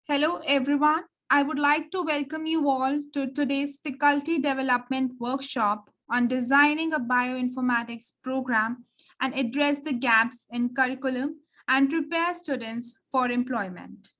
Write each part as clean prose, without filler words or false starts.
Hello, everyone. I would like to welcome you all to today's Faculty Development Workshop on designing a bioinformatics program and address the gaps in curriculum and prepare students for employment.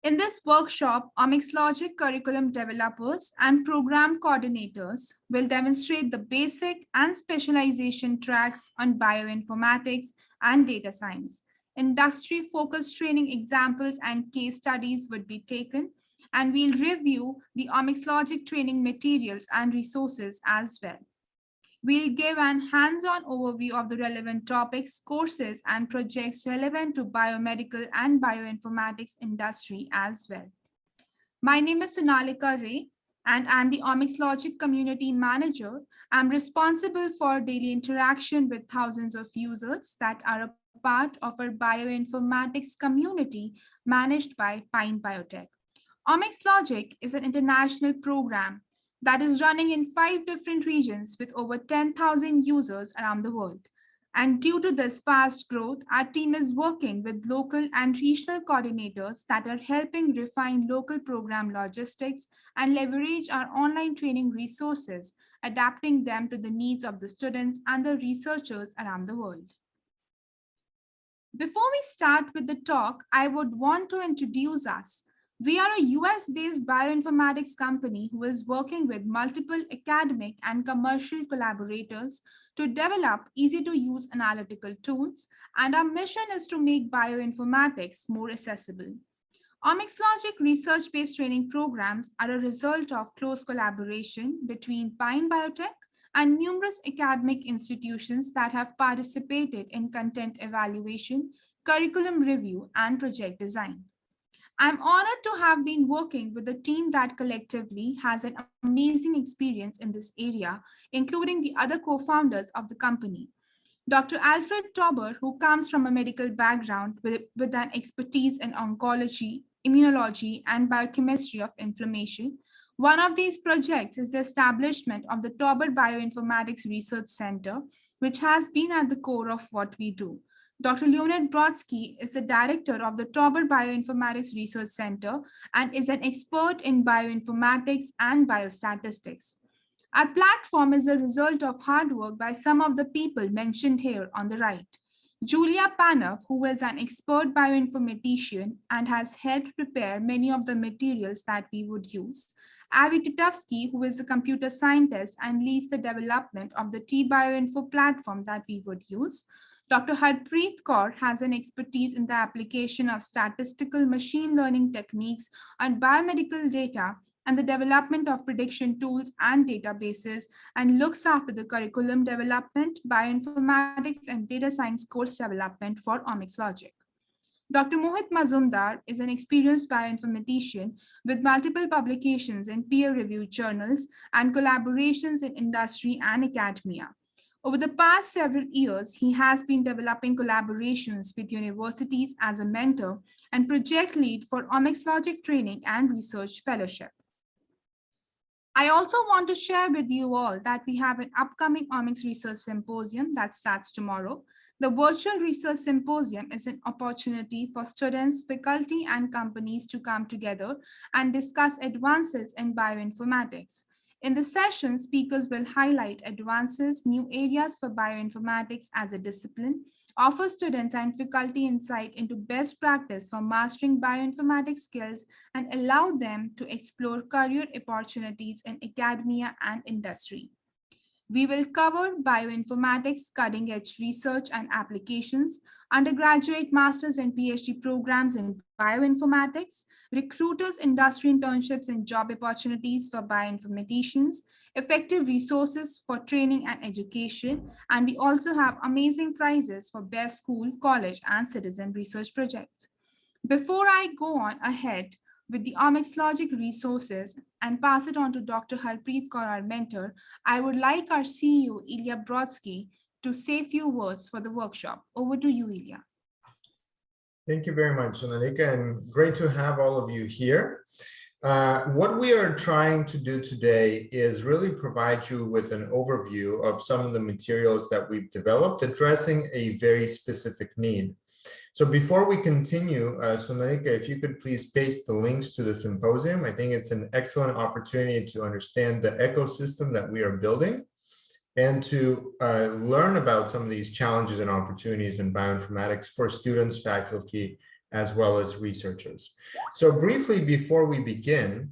In this workshop, Omics Logic curriculum developers and program coordinators will demonstrate the basic and specialization tracks on bioinformatics and data science. Industry-focused training examples and case studies would be taken, and we'll review the Omics Logic training materials and resources as well. We'll give an hands-on overview of the relevant topics, courses, and projects relevant to biomedical and bioinformatics industry as well. My name is Sonalika Ray, and I'm the Omics Logic Community Manager. I'm responsible for daily interaction with thousands of users that are a part of our bioinformatics community managed by Pine Biotech. Omics Logic is an international program that is running in 5 different regions with over 10,000 users around the world. And due to this fast growth, our team is working with local and regional coordinators that are helping refine local program logistics and leverage our online training resources, adapting them to the needs of the students and the researchers around the world. Before we start with the talk, I would want to introduce us. We are a US-based bioinformatics company who is working with multiple academic and commercial collaborators to develop easy-to-use analytical tools, and our mission is to make bioinformatics more accessible. Omics Logic research-based training programs are a result of close collaboration between Pine Biotech and numerous academic institutions that have participated in content evaluation, curriculum review, and project design. I'm honored to have been working with a team that collectively has an amazing experience in this area, including the other co-founders of the company. Dr. Alfred Tauber, who comes from a medical background with an expertise in oncology, immunology, and biochemistry of inflammation. One of these projects is the establishment of the Tauber Bioinformatics Research Center, which has been at the core of what we do. Dr. Leonid Brodsky is the director of the Tauber Bioinformatics Research Center and is an expert in bioinformatics and biostatistics. Our platform is a result of hard work by some of the people mentioned here on the right. Julia Panoff, who is an expert bioinformatician and has helped prepare many of the materials that we would use. Avi Titovsky, who is a computer scientist and leads the development of the T-Bioinfo platform that we would use. Dr. Harpreet Kaur has an expertise in the application of statistical machine learning techniques on biomedical data and the development of prediction tools and databases, and looks after the curriculum development, bioinformatics, and data science course development for Omics Logic. Dr. Mohit Mazumdar is an experienced bioinformatician with multiple publications in peer-reviewed journals and collaborations in industry and academia. Over the past several years, he has been developing collaborations with universities as a mentor and project lead for Omics Logic training and research fellowship. I also want to share with you all that we have an upcoming Omics Research Symposium that starts tomorrow. The Virtual Research Symposium is an opportunity for students, faculty, and companies to come together and discuss advances in bioinformatics. In the session, speakers will highlight advances, new areas for bioinformatics as a discipline, offer students and faculty insight into best practice for mastering bioinformatics skills, and allow them to explore career opportunities in academia and industry. We will cover bioinformatics, cutting-edge research and applications, undergraduate master's and PhD programs in bioinformatics, recruiters' industry internships and job opportunities for bioinformaticians, effective resources for training and education, and we also have amazing prizes for best school, college, and citizen research projects. Before I go on ahead with the Omics Logic resources and pass it on to Dr. Harpreet Kaur, our mentor, I would like our CEO, Ilya Brodsky, to say a few words for the workshop. Over to you, Ilya. Thank you very much, Sonalika, and great to have all of you here. What we are trying to do today is really provide you with an overview of some of the materials that we've developed addressing a very specific need. So before we continue, Sonalika, if you could please paste the links to the symposium. I think it's an excellent opportunity to understand the ecosystem that we are building and to learn about some of these challenges and opportunities in bioinformatics for students, faculty, as well as researchers. So briefly, before we begin,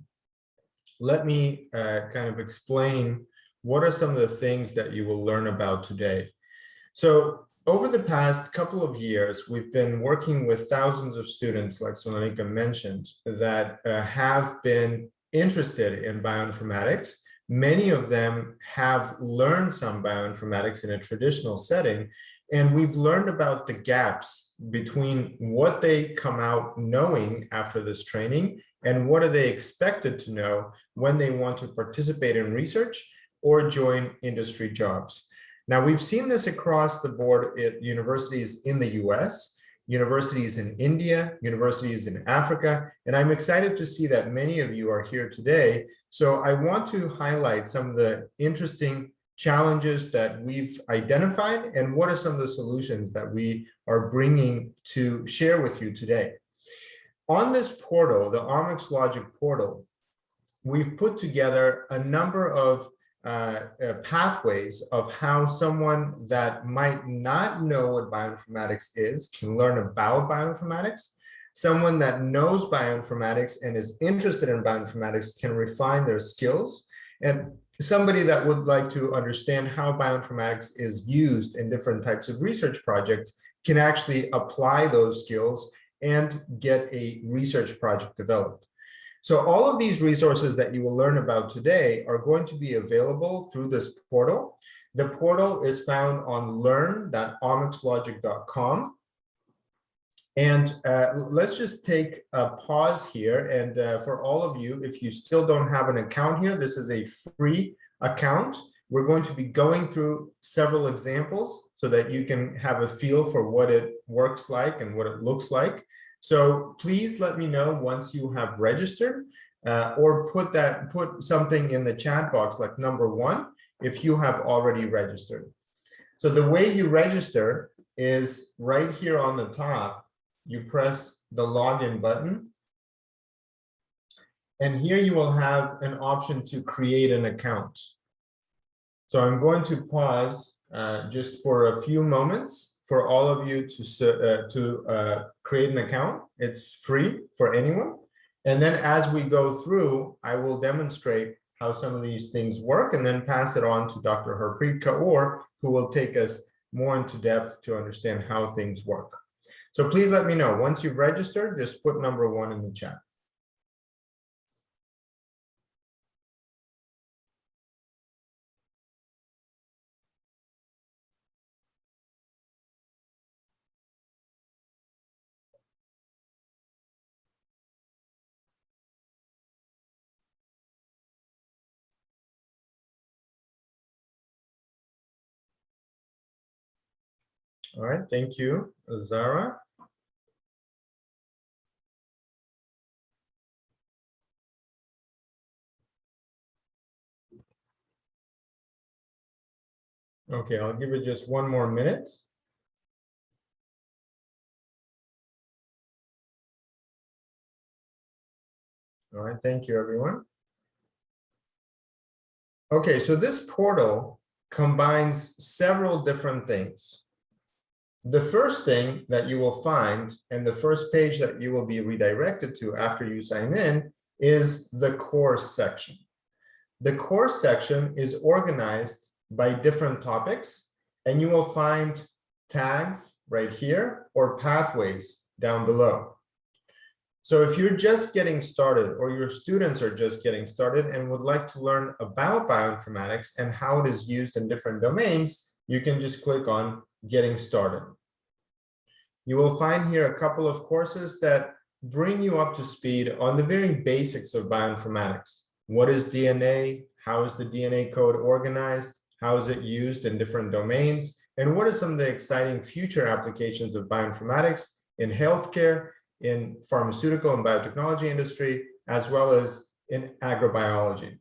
let me kind of explain what are some of the things that you will learn about today. So over the past couple of years, we've been working with thousands of students, like Sonalika mentioned, that have been interested in bioinformatics. Many of them have learned some bioinformatics in a traditional setting, and we've learned about the gaps between what they come out knowing after this training and what are they expected to know when they want to participate in research or join industry jobs. Now, we've seen this across the board at universities in the US, universities in India, universities in Africa, and I'm excited to see that many of you are here today. So I want to highlight some of the interesting challenges that we've identified and what are some of the solutions that we are bringing to share with you today. On this portal, the Omics Logic portal, we've put together a number of pathways of how someone that might not know what bioinformatics is can learn about bioinformatics. Someone that knows bioinformatics and is interested in bioinformatics can refine their skills. And somebody that would like to understand how bioinformatics is used in different types of research projects can actually apply those skills and get a research project developed. So all of these resources that you will learn about today are going to be available through this portal. The portal is found on learn.omicslogic.com. And let's just take a pause here. And for all of you, if you still don't have an account here, this is a free account. We're going to be going through several examples so that you can have a feel for what it works like and what it looks like. So please let me know once you have registered or put something in the chat box like number 1 if you have already registered. So the way you register is right here on the top. You press the login button. And here you will have an option to create an account. So I'm going to pause just for a few moments for all of you to create an account. It's free for anyone. And then as we go through, I will demonstrate how some of these things work and then pass it on to Dr. Harpreet Kaur, who will take us more into depth to understand how things work. So please let me know. Once you've registered, just put number 1 in the chat. All right, thank you, Zara. Okay, I'll give it just one more minute. All right, thank you, everyone. Okay, so this portal combines several different things. The first thing that you will find, and the first page that you will be redirected to after you sign in, is the course section. The course section is organized by different topics, and you will find tags right here or pathways down below. So if you're just getting started or your students are just getting started and would like to learn about bioinformatics and how it is used in different domains, you can just click on Getting Started. You will find here a couple of courses that bring you up to speed on the very basics of bioinformatics. What is DNA? How is the DNA code organized? How is it used in different domains? And what are some of the exciting future applications of bioinformatics in healthcare, in pharmaceutical and biotechnology industry, as well as in agrobiology.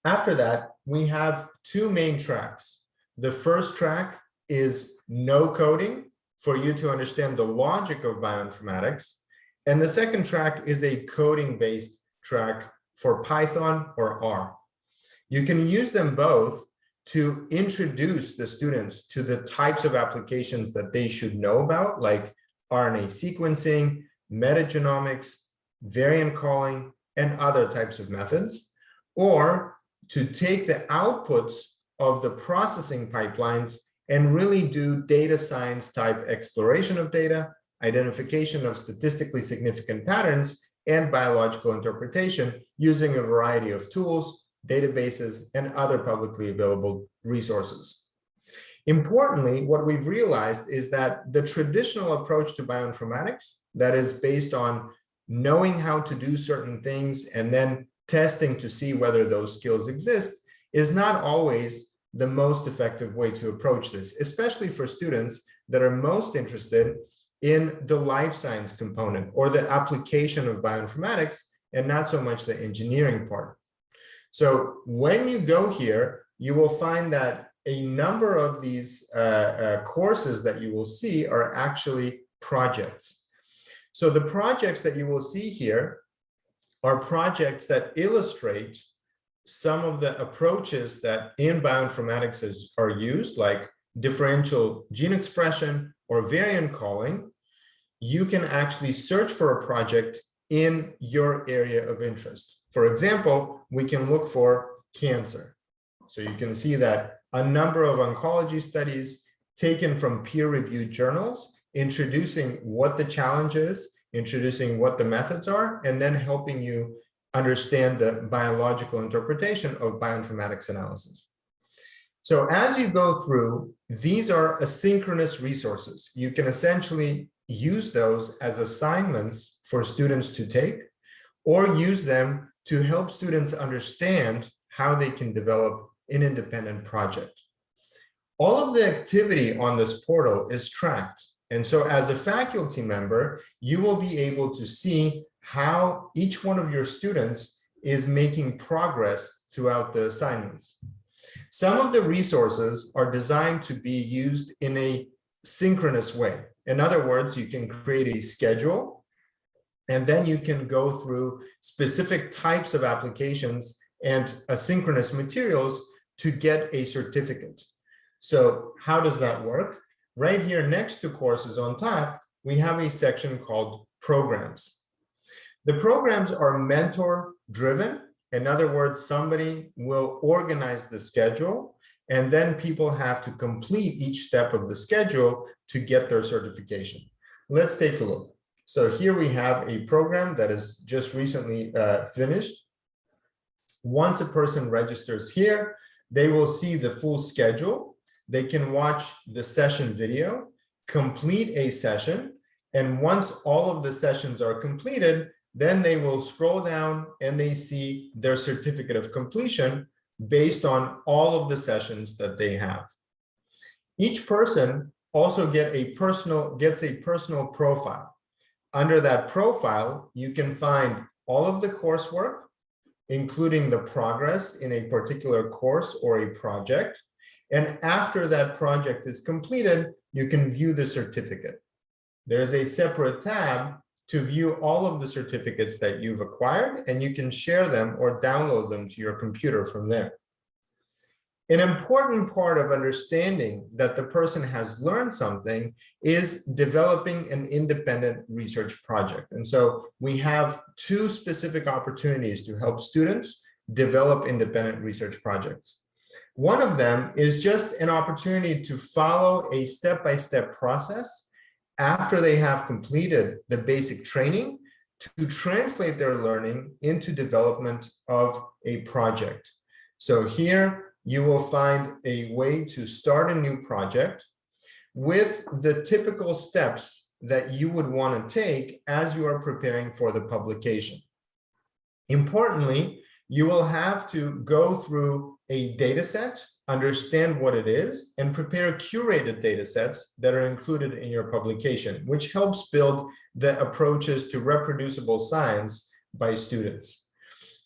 After that, we have two main tracks. The first track is no coding for you to understand the logic of bioinformatics. And the second track is a coding-based track for Python or R. You can use them both to introduce the students to the types of applications that they should know about, like RNA sequencing, metagenomics, variant calling, and other types of methods, or to take the outputs of the processing pipelines and really do data science type exploration of data, identification of statistically significant patterns, and biological interpretation using a variety of tools, databases, and other publicly available resources. Importantly, what we've realized is that the traditional approach to bioinformatics, that is based on knowing how to do certain things and then testing to see whether those skills exist, is not always the most effective way to approach this, especially for students that are most interested in the life science component or the application of bioinformatics and not so much the engineering part. So when you go here, you will find that a number of these courses that you will see are actually projects. So the projects that you will see here are projects that illustrate some of the approaches that in bioinformatics are used, like differential gene expression or variant calling. You can actually search for a project in your area of interest. For example, we can look for cancer. So you can see that a number of oncology studies taken from peer-reviewed journals, introducing what the challenge is, introducing what the methods are, and then helping you understand the biological interpretation of bioinformatics analysis. So as you go through, these are asynchronous resources. You can essentially use those as assignments for students to take, or use them to help students understand how they can develop an independent project. All of the activity on this portal is tracked. And so as a faculty member, you will be able to see how each one of your students is making progress throughout the assignments. Some of the resources are designed to be used in a synchronous way. In other words, you can create a schedule, and then you can go through specific types of applications and asynchronous materials to get a certificate. So how does that work? Right here next to courses on top, we have a section called programs. The programs are mentor driven. In other words, somebody will organize the schedule, and then people have to complete each step of the schedule to get their certification. Let's take a look. So here we have a program that is just recently finished. Once a person registers here, they will see the full schedule. They can watch the session video, complete a session, and once all of the sessions are completed, then they will scroll down and they see their certificate of completion based on all of the sessions that they have. Each person also gets a personal profile. Under that profile, you can find all of the coursework, including the progress in a particular course or a project. And after that project is completed, you can view the certificate. There's a separate tab to view all of the certificates that you've acquired, and you can share them or download them to your computer from there. An important part of understanding that the person has learned something is developing an independent research project. And so we have two specific opportunities to help students develop independent research projects. One of them is just an opportunity to follow a step-by-step process after they have completed the basic training to translate their learning into development of a project. So here you will find a way to start a new project with the typical steps that you would want to take as you are preparing for the publication. Importantly, you will have to go through a data set, understand what it is, and prepare curated data sets that are included in your publication, which helps build the approaches to reproducible science by students.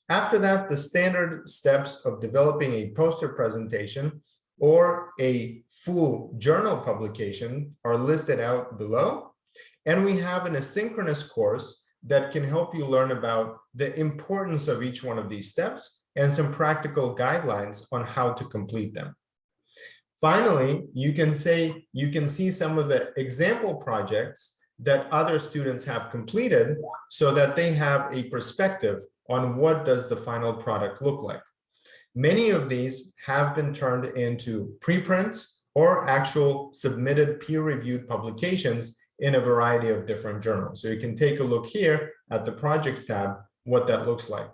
After that, the standard steps of developing a poster presentation or a full journal publication are listed out below. And we have an asynchronous course that can help you learn about the importance of each one of these steps and some practical guidelines on how to complete them. Finally, you can see some of the example projects that other students have completed so that they have a perspective on what does the final product look like. Many of these have been turned into preprints or actual submitted peer-reviewed publications in a variety of different journals. So you can take a look here at the projects tab, what that looks like.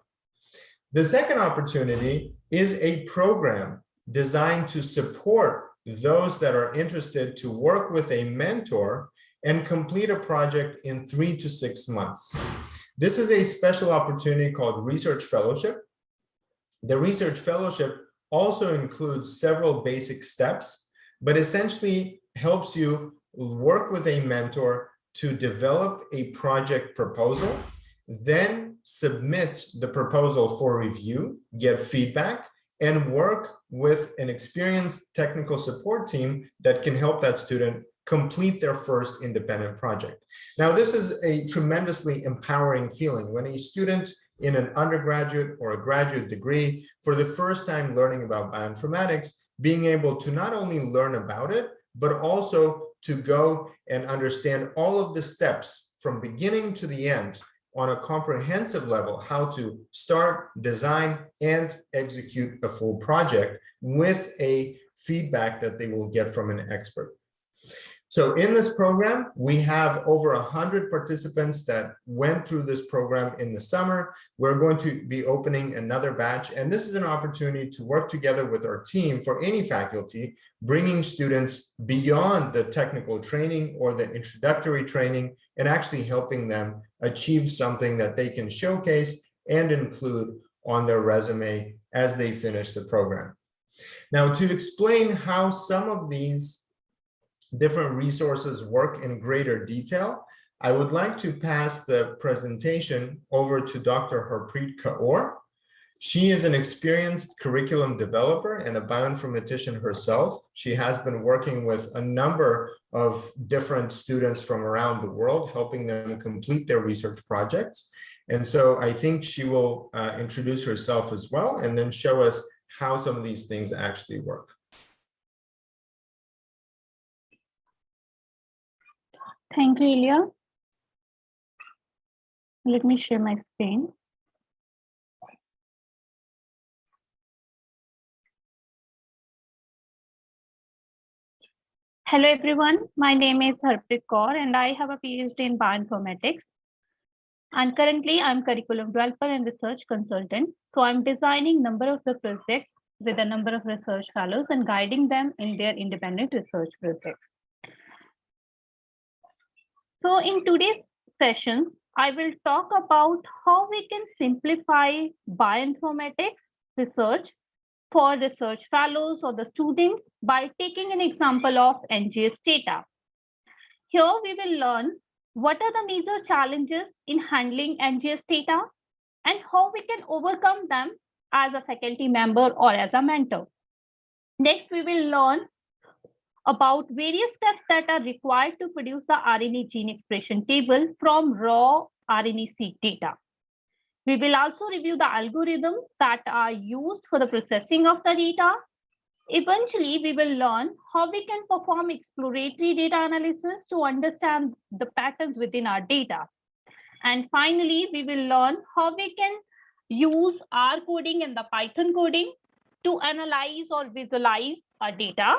The second opportunity is a program designed to support those that are interested to work with a mentor and complete a project in 3 to 6 months. This is a special opportunity called Research Fellowship. The Research Fellowship also includes several basic steps, but essentially helps you work with a mentor to develop a project proposal, then submit the proposal for review, get feedback, and work with an experienced technical support team that can help that student complete their first independent project. Now, this is a tremendously empowering feeling when a student in an undergraduate or a graduate degree, for the first time learning about bioinformatics, being able to not only learn about it, but also to go and understand all of the steps from beginning to the end on a comprehensive level, how to start, design, and execute a full project with a feedback that they will get from an expert. So in this program, we have over 100 participants that went through this program in the summer. We're going to be opening another batch, and this is an opportunity to work together with our team for any faculty, bringing students beyond the technical training or the introductory training and actually helping them achieve something that they can showcase and include on their resume as they finish the program. Now, to explain how some of these different resources work in greater detail, I would like to pass the presentation over to Dr. Harpreet Kaur. She is an experienced curriculum developer and a bioinformatician herself. She has been working with a number of different students from around the world, helping them complete their research projects. And so I think she will introduce herself as well, and then show us how some of these things actually work. Thank you, Ilya. Let me share my screen. Hello, everyone. My name is Harpreet Kaur, and I have a PhD in bioinformatics. And currently, I'm curriculum developer and research consultant. So I'm designing number of the projects with a number of research fellows and guiding them in their independent research projects. So in today's session, I will talk about how we can simplify bioinformatics research for research fellows or the students by taking an example of NGS data. Here we will learn what are the major challenges in handling NGS data and how we can overcome them as a faculty member or as a mentor. Next, we will learn about various steps that are required to produce the RNA gene expression table from raw RNA-seq data. We will also review the algorithms that are used for the processing of the data. Eventually, we will learn how we can perform exploratory data analysis to understand the patterns within our data. And finally, we will learn how we can use R coding and the Python coding to analyze or visualize our data.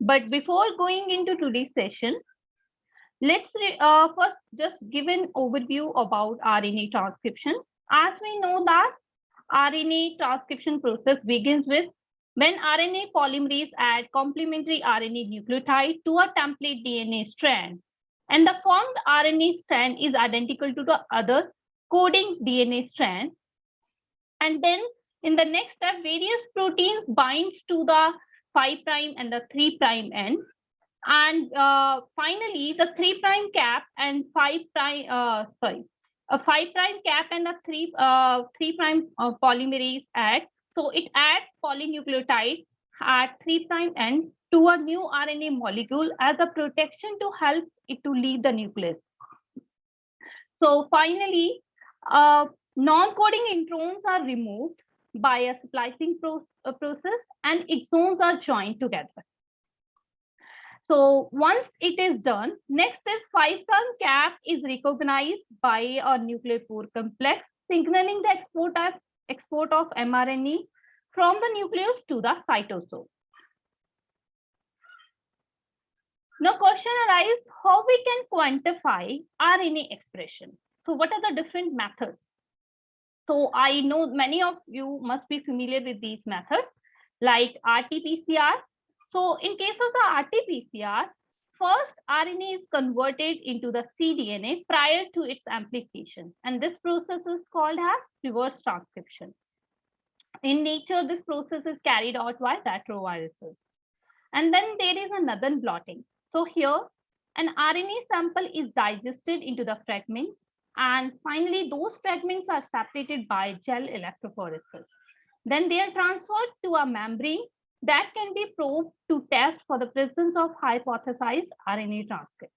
But before going into today's session, let's first just give an overview about RNA transcription. As we know that RNA transcription process begins with when RNA polymerase add complementary RNA nucleotide to a template DNA strand, and the formed RNA strand is identical to the other coding DNA strand. And then in the next step, various proteins bind to the 5' and the 3' ends. And finally, the 3' cap and 5', a 5' cap and a 3' polymerase add. So it adds polynucleotides at 3' end to a new RNA molecule as a protection to help it to leave the nucleus. So finally, non-coding introns are removed by a splicing process and exons are joined together. So once it is done, next is 5' cap is recognized by a nucleophore complex, signaling the export of mRNA from the nucleus to the cytosol. Now question arises how we can quantify RNA expression. So what are the different methods? So I know many of you must be familiar with these methods like RT-PCR. So in case of the RT-PCR, first RNA is converted into the cDNA prior to its amplification. And this process is called as reverse transcription. In nature, this process is carried out by retroviruses. And then there is another blotting. So here, an RNA sample is digested into the fragments. And finally, those fragments are separated by gel electrophoresis. Then they are transferred to a membrane that can be probed to test for the presence of hypothesized RNA transcripts.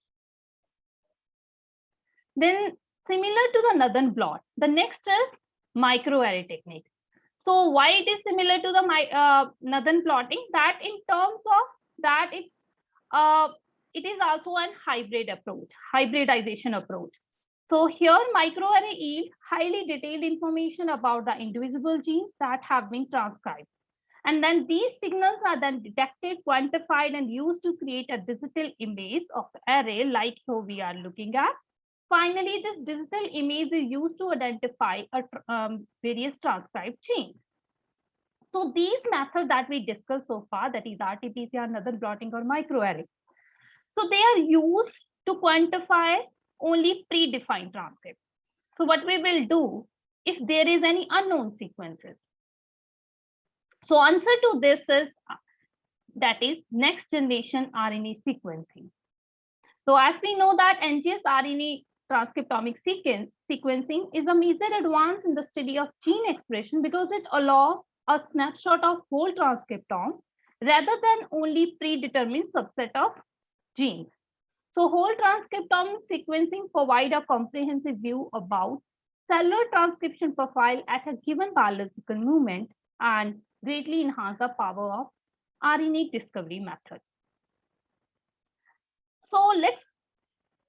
Then similar to the Northern blot, the next is microarray technique. So why it is similar to the Northern blotting? That in terms of that it is also an hybrid approach, hybridization approach. So here microarray yield highly detailed information about the indivisible genes that have been transcribed. And then these signals are then detected, quantified, and used to create a digital image of the array like here we are looking at. Finally, this digital image is used to identify various transcribed genes. So these methods that we discussed so far, that is RT-PCR, Northern blotting, or microarray. So they are used to quantify only predefined transcripts. So what we will do if there is any unknown sequences. So answer to this is that is next generation RNA sequencing. So as we know that NGS RNA transcriptomic sequencing is a major advance in the study of gene expression because it allows a snapshot of whole transcriptome rather than only predetermined subset of genes. So whole transcriptome sequencing provide a comprehensive view about cellular transcription profile at a given biological movement and greatly enhance the power of RNA discovery methods. So let's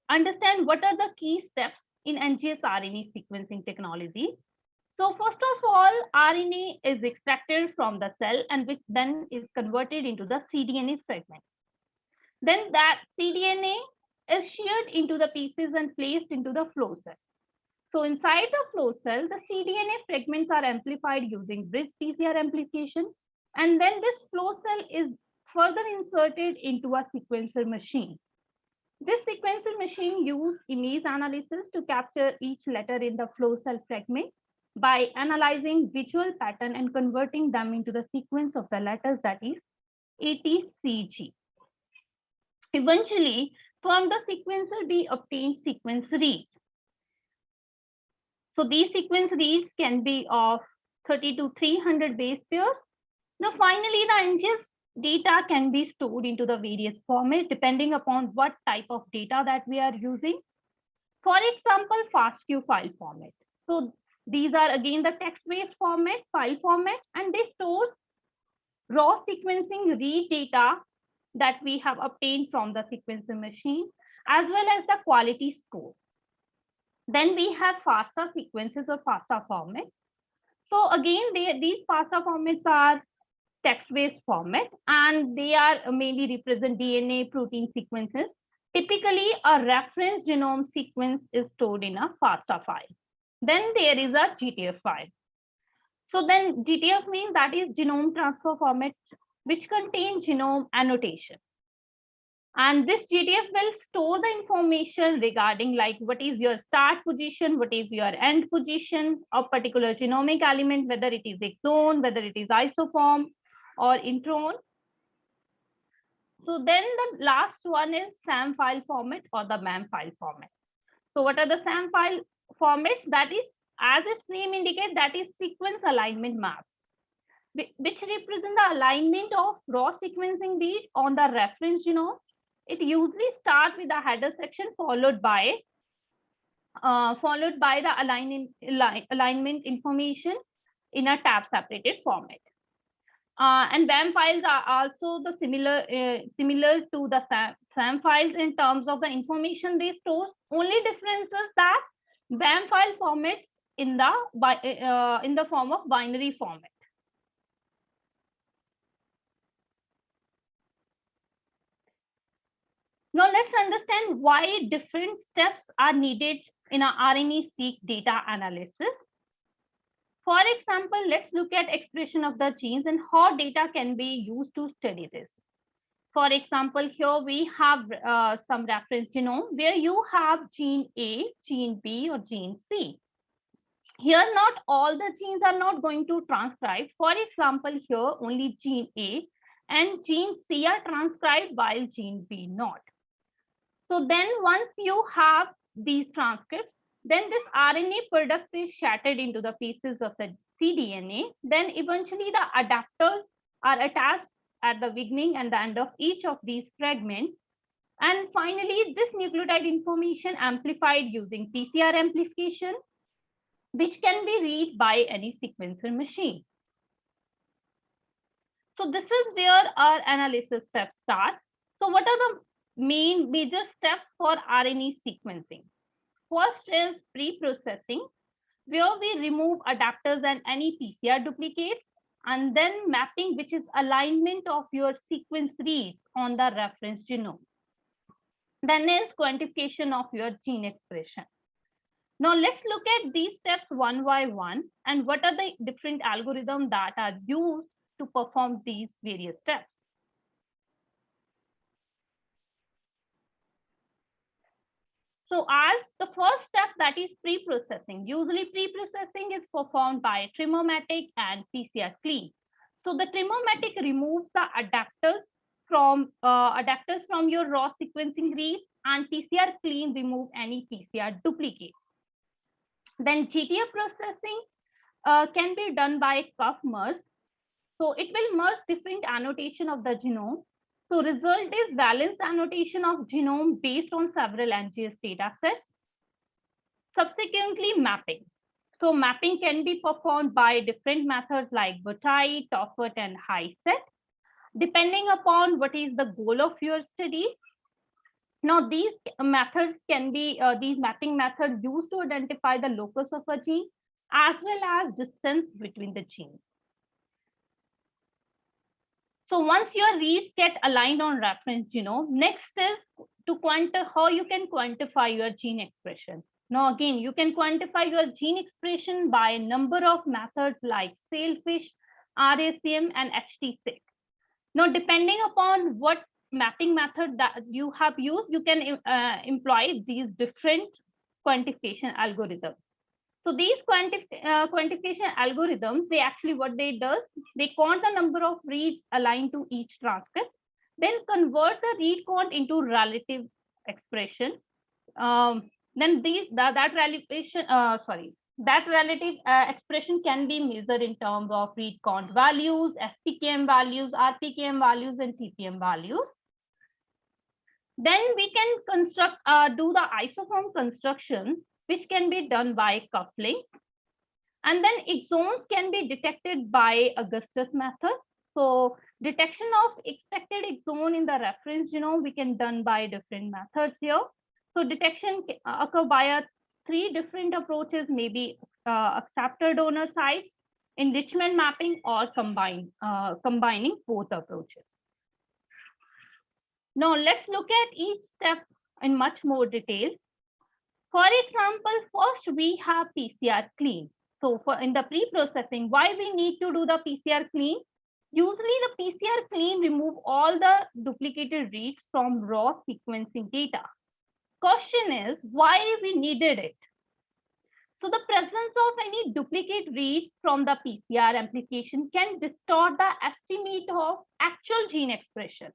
understand what are the key steps in NGS RNA sequencing technology. So first of all, RNA is extracted from the cell and which then is converted into the cDNA fragment. Then that cDNA is sheared into the pieces and placed into the flow cell. So inside the flow cell, the cDNA fragments are amplified using bridge PCR amplification. And then this flow cell is further inserted into a sequencer machine. This sequencer machine uses image analysis to capture each letter in the flow cell fragment by analyzing visual pattern and converting them into the sequence of the letters, that is ATCG. Eventually, from the sequencer, we obtain sequence reads. So these sequence reads can be of 30 to 300 base pairs. Now, finally, the NGS data can be stored into the various formats depending upon what type of data that we are using. For example, FASTQ file format. So these are again the text-based format, file format, and they store raw sequencing read data that we have obtained from the sequencer machine, as well as the quality score. Then we have FASTA sequences or FASTA format. So again, these FASTA formats are text-based format, and they are mainly represent DNA protein sequences. Typically, a reference genome sequence is stored in a FASTA file. Then there is a GTF file. So then GTF means that is genome transfer format, which contains genome annotation. And this GTF will store the information regarding like what is your start position, what is your end position of particular genomic element, whether it is exon, whether it is isoform or intron. So then the last one is SAM file format or the MAM file format. So what are the SAM file formats, that is, as its name indicates, that is sequence alignment maps, which represent the alignment of raw sequencing read on the reference genome. It usually starts with the header section followed by the alignment information in a tab separated format. And BAM files are also the similar to the SAM files in terms of the information they store. Only difference is that BAM file formats in the form of binary format. Now let's understand why different steps are needed in a RNA-seq data analysis. For example, let's look at expression of the genes and how data can be used to study this. For example, here we have some reference genome where you have gene A, gene B, or gene C. Here, not all the genes are not going to transcribe. For example, here only gene A and gene C are transcribed while gene B not. So then once you have these transcripts, then this RNA product is shattered into the pieces of the cDNA. Then eventually the adapters are attached at the beginning and the end of each of these fragments. And finally, this nucleotide information amplified using PCR amplification, which can be read by any sequencer machine. So this is where our analysis steps start. So what are the main major steps for RNA sequencing? First is pre-processing, where we remove adapters and any PCR duplicates, and then mapping, which is alignment of your sequence reads on the reference genome. Then is quantification of your gene expression. Now let's look at these steps one by one and what are the different algorithms that are used to perform these various steps. So as the first step, that is pre-processing. Usually pre-processing is performed by Trim-O-Matic and PCR clean. So the Trim-O-Matic removes the adapters from your raw sequencing reads, and PCR clean remove any PCR duplicates. Then GTF processing can be done by cuff merge. So it will merge different annotation of the genome. So result is balanced annotation of genome based on several NGS data sets. Subsequently, mapping. So mapping can be performed by different methods like Botai, Toffert, and HiSET, depending upon what is the goal of your study. Now, these methods can be, these mapping methods used to identify the locus of a gene as well as distance between the genes. So once your reads get aligned on reference genome, next is to how you can quantify your gene expression. Now again, you can quantify your gene expression by a number of methods like Sailfish, RACM, and HT-seq. Now depending upon what mapping method that you have used, you can employ these different quantification algorithms. So these quantification algorithms, they actually what they does, they count the number of reads aligned to each transcript, then convert the read count into relative expression. Then that relative expression can be measured in terms of read count values, FPKM values, RPKM values, and TPM values. Then we can construct, do the isoform construction, which can be done by cufflinks. And then exons can be detected by Augustus method. So detection of expected exon in the reference genome, we can done by different methods here. So detection occur via 3 different approaches, maybe acceptor donor sites, enrichment mapping, or combining both approaches. Now let's look at each step in much more detail. For example, first we have PCR clean. So in the pre-processing, why we need to do the PCR clean? Usually the PCR clean remove all the duplicated reads from raw sequencing data. Question is, why we needed it? So the presence of any duplicate reads from the PCR amplification can distort the estimate of actual gene expression.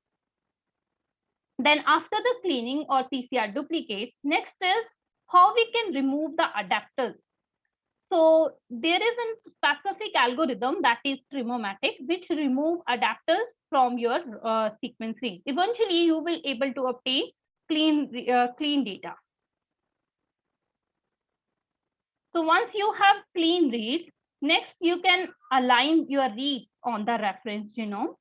Then after the cleaning or PCR duplicates, next is how we can remove the adapters. So there is a specific algorithm, that is Trimomatic, which remove adapters from your sequence read. Eventually, you will able to obtain clean data. So once you have clean reads, next you can align your reads on the reference genome.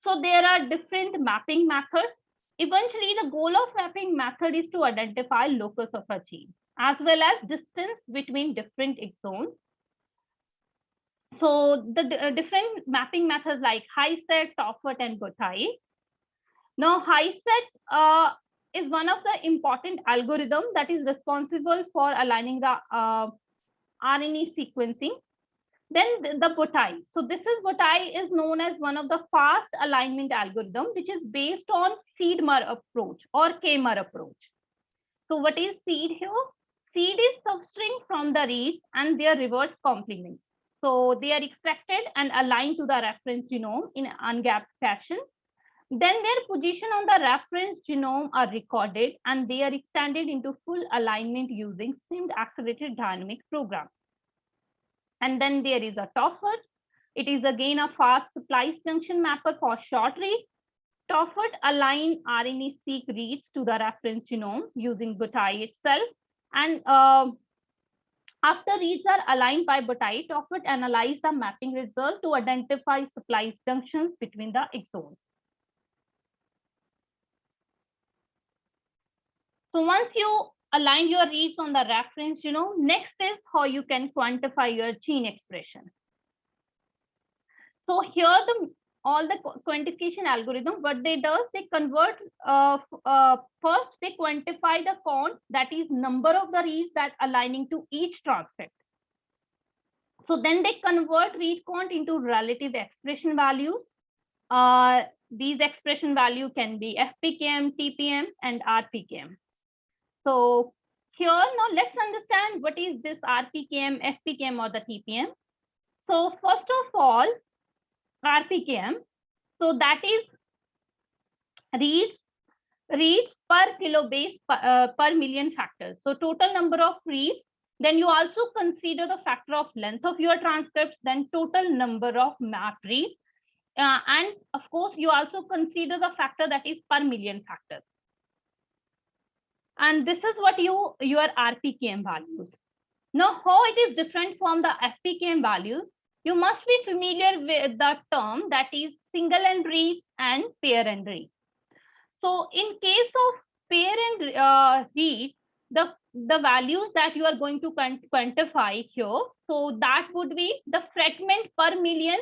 So there are different mapping methods. Eventually, the goal of mapping method is to identify locus of a gene as well as distance between different exons. So the different mapping methods like HiSET, Tophet, and Botai. Now, HiSET is one of the important algorithm that is responsible for aligning the RNA sequencing. Then the Botai. So this is Botai is known as one of the fast alignment algorithm, which is based on seed-mer approach or K-mer approach. So what is seed here? Seed is substring from the reads and their reverse complement. So they are extracted and aligned to the reference genome in ungapped fashion. Then their position on the reference genome are recorded and they are extended into full alignment using SIMD accelerated dynamic program. And then there is a Tophet. It is again a fast splice junction mapper for short read. Tophet align RNA-seq reads to the reference genome using Botai itself. And after reads are aligned by Botai, Tophet analyze the mapping result to identify splice junctions between the exons. So once you align your reads on the reference genome, next is how you can quantify your gene expression. So here all the quantification algorithm, what they does, they convert, first they quantify the count, that is number of the reads that aligning to each transcript. So then they convert read count into relative expression values. These expression value can be FPKM, TPM, and RPKM. So here now let's understand what is this RPKM, FPKM, or the TPM. So first of all, RPKM, so that is reads per kilobase per million factors. So total number of reads. Then you also consider the factor of length of your transcripts, then total number of map reads. And of course, you also consider the factor that is per million factors. And this is what your RPKM values. Now, how it is different from the FPKM values? You must be familiar with the term that is single end reads and pair end reads. So in case of pair end read, the values that you are going to quantify here, so that would be the fragment per million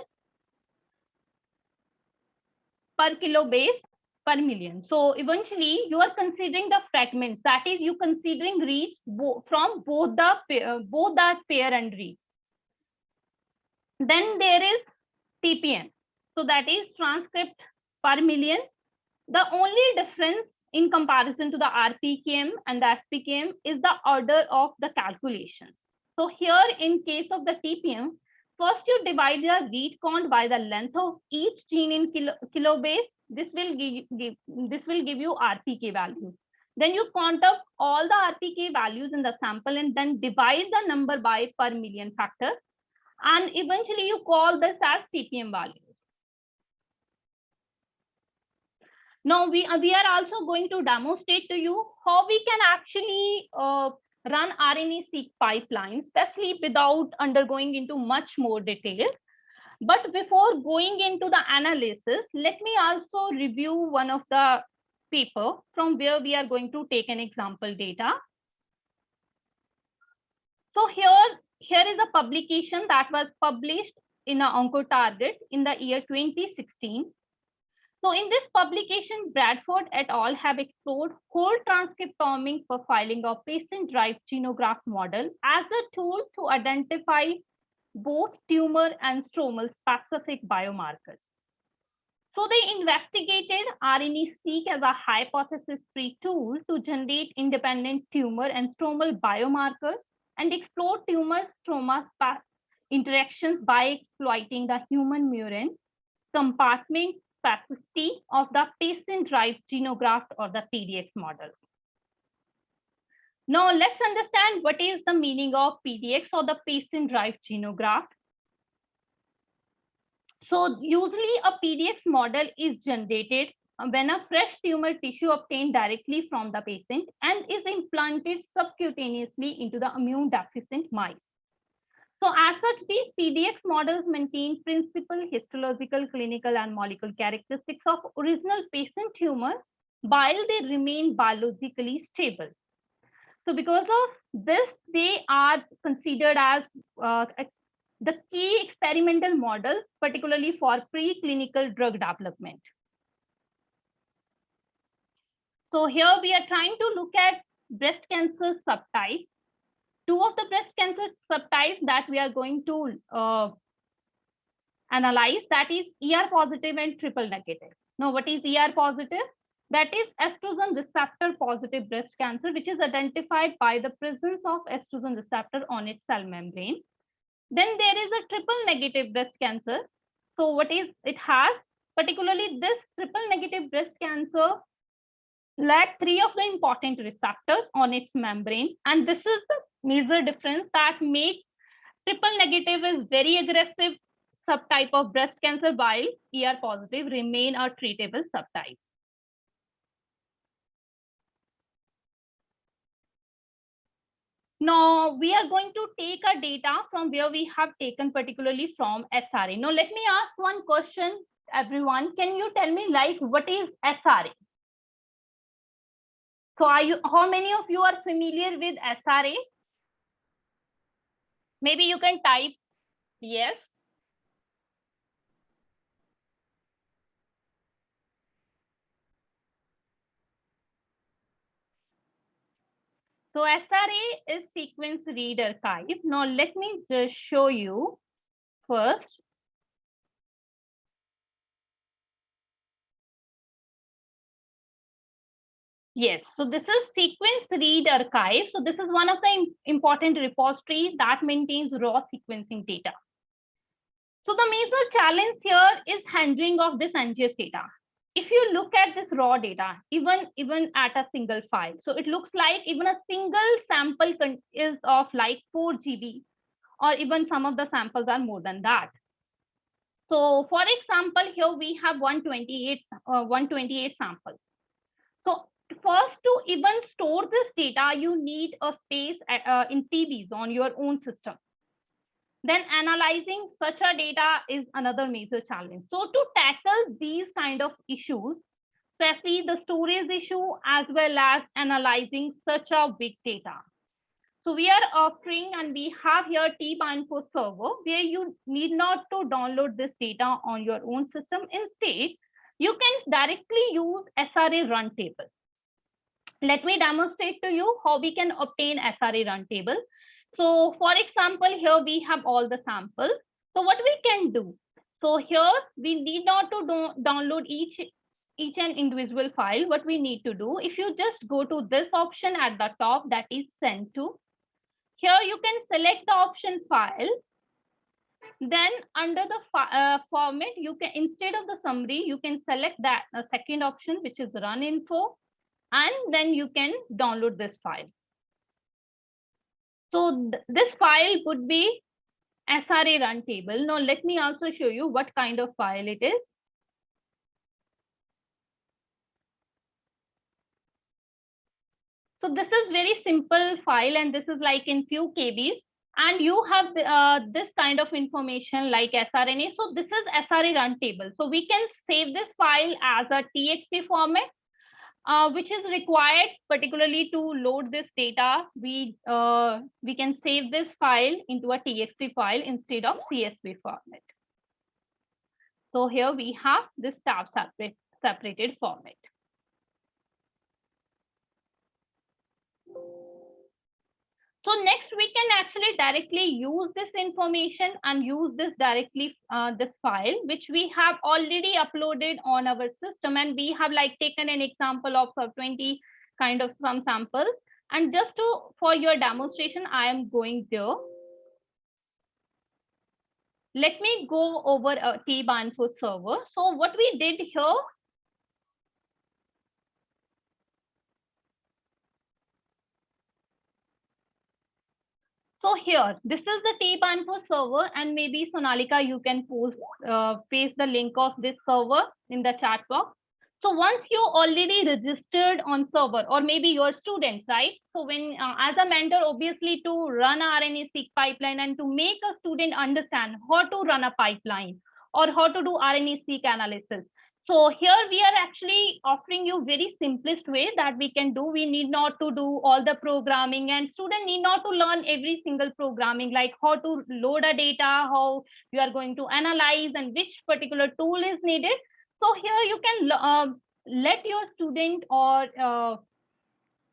per kilobase per million. So eventually you are considering the fragments, that is you considering reads from both that pair and reads. Then there is TPM. So that is transcript per million. The only difference in comparison to the RPKM and the FPKM is the order of the calculations. So here in case of the TPM, first you divide the read count by the length of each gene in kilobase. This will give you RPK value. Then you count up all the RPK values in the sample and then divide the number by per million factor. And eventually you call this as TPM value. Now we are also going to demonstrate to you how we can actually run RNA-seq pipeline, especially without undergoing into much more details. But before going into the analysis, let me also review one of the paper from where we are going to take an example data. So here is a publication that was published in Oncotarget in the year 2016. So in this publication, Bradford et al. Have explored whole transcriptomic profiling of patient-derived xenograft model as a tool to identify both tumor and stromal specific biomarkers. So they investigated RNA-seq as a hypothesis-free tool to generate independent tumor and stromal biomarkers and explore tumor-stroma interactions by exploiting the human murine compartment specificity of the patient-derived xenograft or the PDX models. Now let's understand what is the meaning of PDX or the patient-derived xenograft. So usually a PDX model is generated when a fresh tumor tissue obtained directly from the patient and is implanted subcutaneously into the immune deficient mice. So as such, these PDX models maintain principal histological, clinical, and molecular characteristics of original patient tumor while they remain biologically stable. So because of this, they are considered as the key experimental model, particularly for preclinical drug development. So here we are trying to look at breast cancer subtype. Two of the breast cancer subtypes that we are going to analyze, that is ER positive and triple negative. Now, what is ER positive? That is estrogen receptor positive breast cancer, which is identified by the presence of estrogen receptor on its cell membrane. Then there is a triple negative breast cancer. So what is it has? Particularly this triple negative breast cancer lack three of the important receptors on its membrane. And this is the major difference that makes triple negative is very aggressive subtype of breast cancer, while ER positive remain a treatable subtype. Now we are going to take our data from where we have taken, particularly from SRA. Now let me ask one question, everyone. Can you tell me, like, what is SRA? So how many of you are familiar with SRA? Maybe you can type yes. So SRA is sequence read archive. Now let me just show you first. Yes, so this is sequence read archive. So this is one of the important repositories that maintains raw sequencing data. So the major challenge here is handling of this NGS data. If you look at this raw data, even at a single file, so it looks like even a single sample is of like 4 GB, or even some of the samples are more than that. So for example, here we have 128 samples. So first, to even store this data, you need a space in TBs on your own system. Then analyzing such a data is another major challenge. So to tackle these kind of issues, especially the storage issue as well as analyzing such a big data, so we are offering, and we have here T-Bioinfo server, where you need not to download this data on your own system. Instead, you can directly use SRA run table. Let me demonstrate to you how we can obtain SRA run table. So for example, here we have all the samples. So what we can do? So here we need not to download each and individual file. What we need to do, if you just go to this option at the top, that is send to. Here you can select the option file. Then under the format, you can, instead of the summary, you can select that second option, which is run info, and then you can download this file. So this file would be SRA run table. Now let me also show you what kind of file it is. So this is very simple file, and this is like in few KBs, and you have this kind of information like sRNA. So this is SRA run table. So we can save this file as a TXT format, which is required particularly to load this data. We can save this file into a TXT file instead of CSV format. So here we have this tab separated format. So next we can actually directly use this information and use this directly, this file, which we have already uploaded on our system. And we have like taken an example of 20 kind of some samples. And just for your demonstration, I am going there. Let me go over a T-Bioinfo server. So what we did here, So here, this is the T-Banfo server, and maybe Sonalika, you can paste the link of this server in the chat box. So once you already registered on server, or maybe your students, right? So when, as a mentor, obviously to run RNA-seq pipeline and to make a student understand how to run a pipeline or how to do RNA-seq analysis. So here we are actually offering you very simplest way that we can do. We need not to do all the programming, and student need not to learn every single programming, like how to load a data, how you are going to analyze, and which particular tool is needed. So here you can let your student or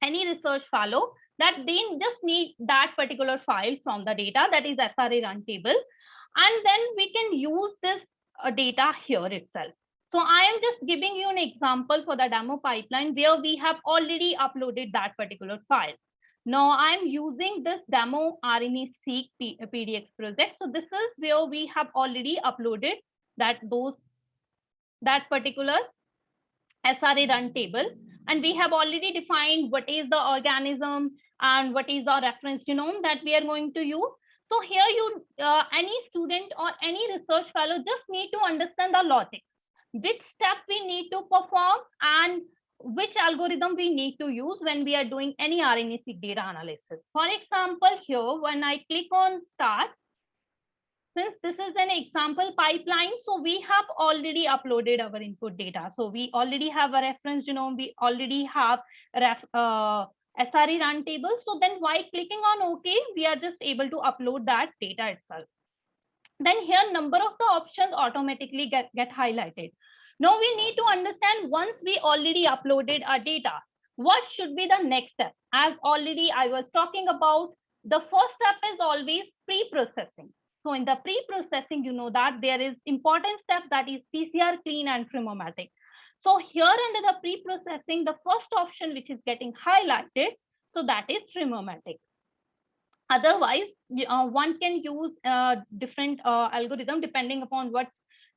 any research fellow that they just need that particular file from the data, that is SRA run table, and then we can use this data here itself. So I am just giving you an example for the demo pipeline where we have already uploaded that particular file. Now I'm using this demo RNA-seq PDX project. So this is where we have already uploaded that particular SRA run table, and we have already defined what is the organism and what is the reference genome that we are going to use. So here any student or any research fellow just need to understand the logic, which step we need to perform and which algorithm we need to use when we are doing any RNA-seq data analysis. For example, here when I click on start, since this is an example pipeline, so we have already uploaded our input data. So we already have a reference genome, we already have SRE run table. So then while clicking on OK, we are just able to upload that data itself. Then here number of the options automatically get highlighted. Now we need to understand, once we already uploaded our data, what should be the next step? As already I was talking about, the first step is always pre-processing. So in the pre-processing, you know that there is important step, that is PCR clean and Tremomatic. So here under the pre-processing, the first option which is getting highlighted, so that is Tremomatic. Otherwise, one can use different algorithm depending upon what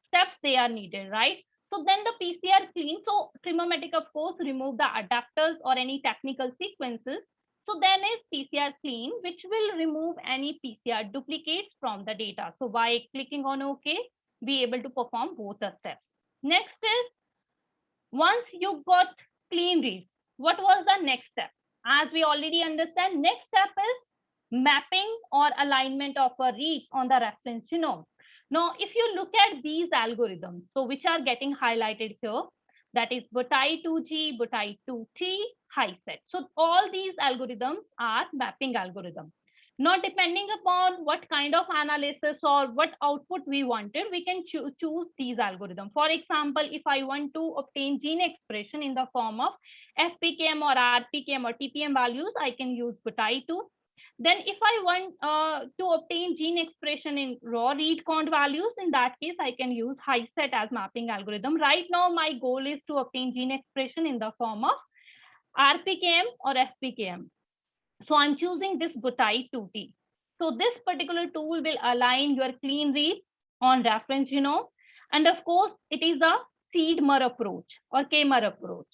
steps they are needed, right? So then the PCR clean, so Tremomatic of course remove the adapters or any technical sequences. So then is PCR clean, which will remove any PCR duplicates from the data. So by clicking on OK, be able to perform both the steps. Next is, once you got clean reads, what was the next step? As we already understand, next step is mapping or alignment of a reads on the reference genome. Now, if you look at these algorithms, so which are getting highlighted here, that is Butai2G, Butai2T, HiSET. So all these algorithms are mapping algorithms. Now, depending upon what kind of analysis or what output we wanted, we can choose these algorithms. For example, if I want to obtain gene expression in the form of FPKM or RPKM or TPM values, I can use Butai2. Then if I want to obtain gene expression in raw read count values, in that case, I can use HiSET as mapping algorithm. Right now, my goal is to obtain gene expression in the form of RPKM or FPKM. So I'm choosing this Butai2T. So this particular tool will align your clean reads on reference genome. And of course, it is a CEDMER approach or KMER approach.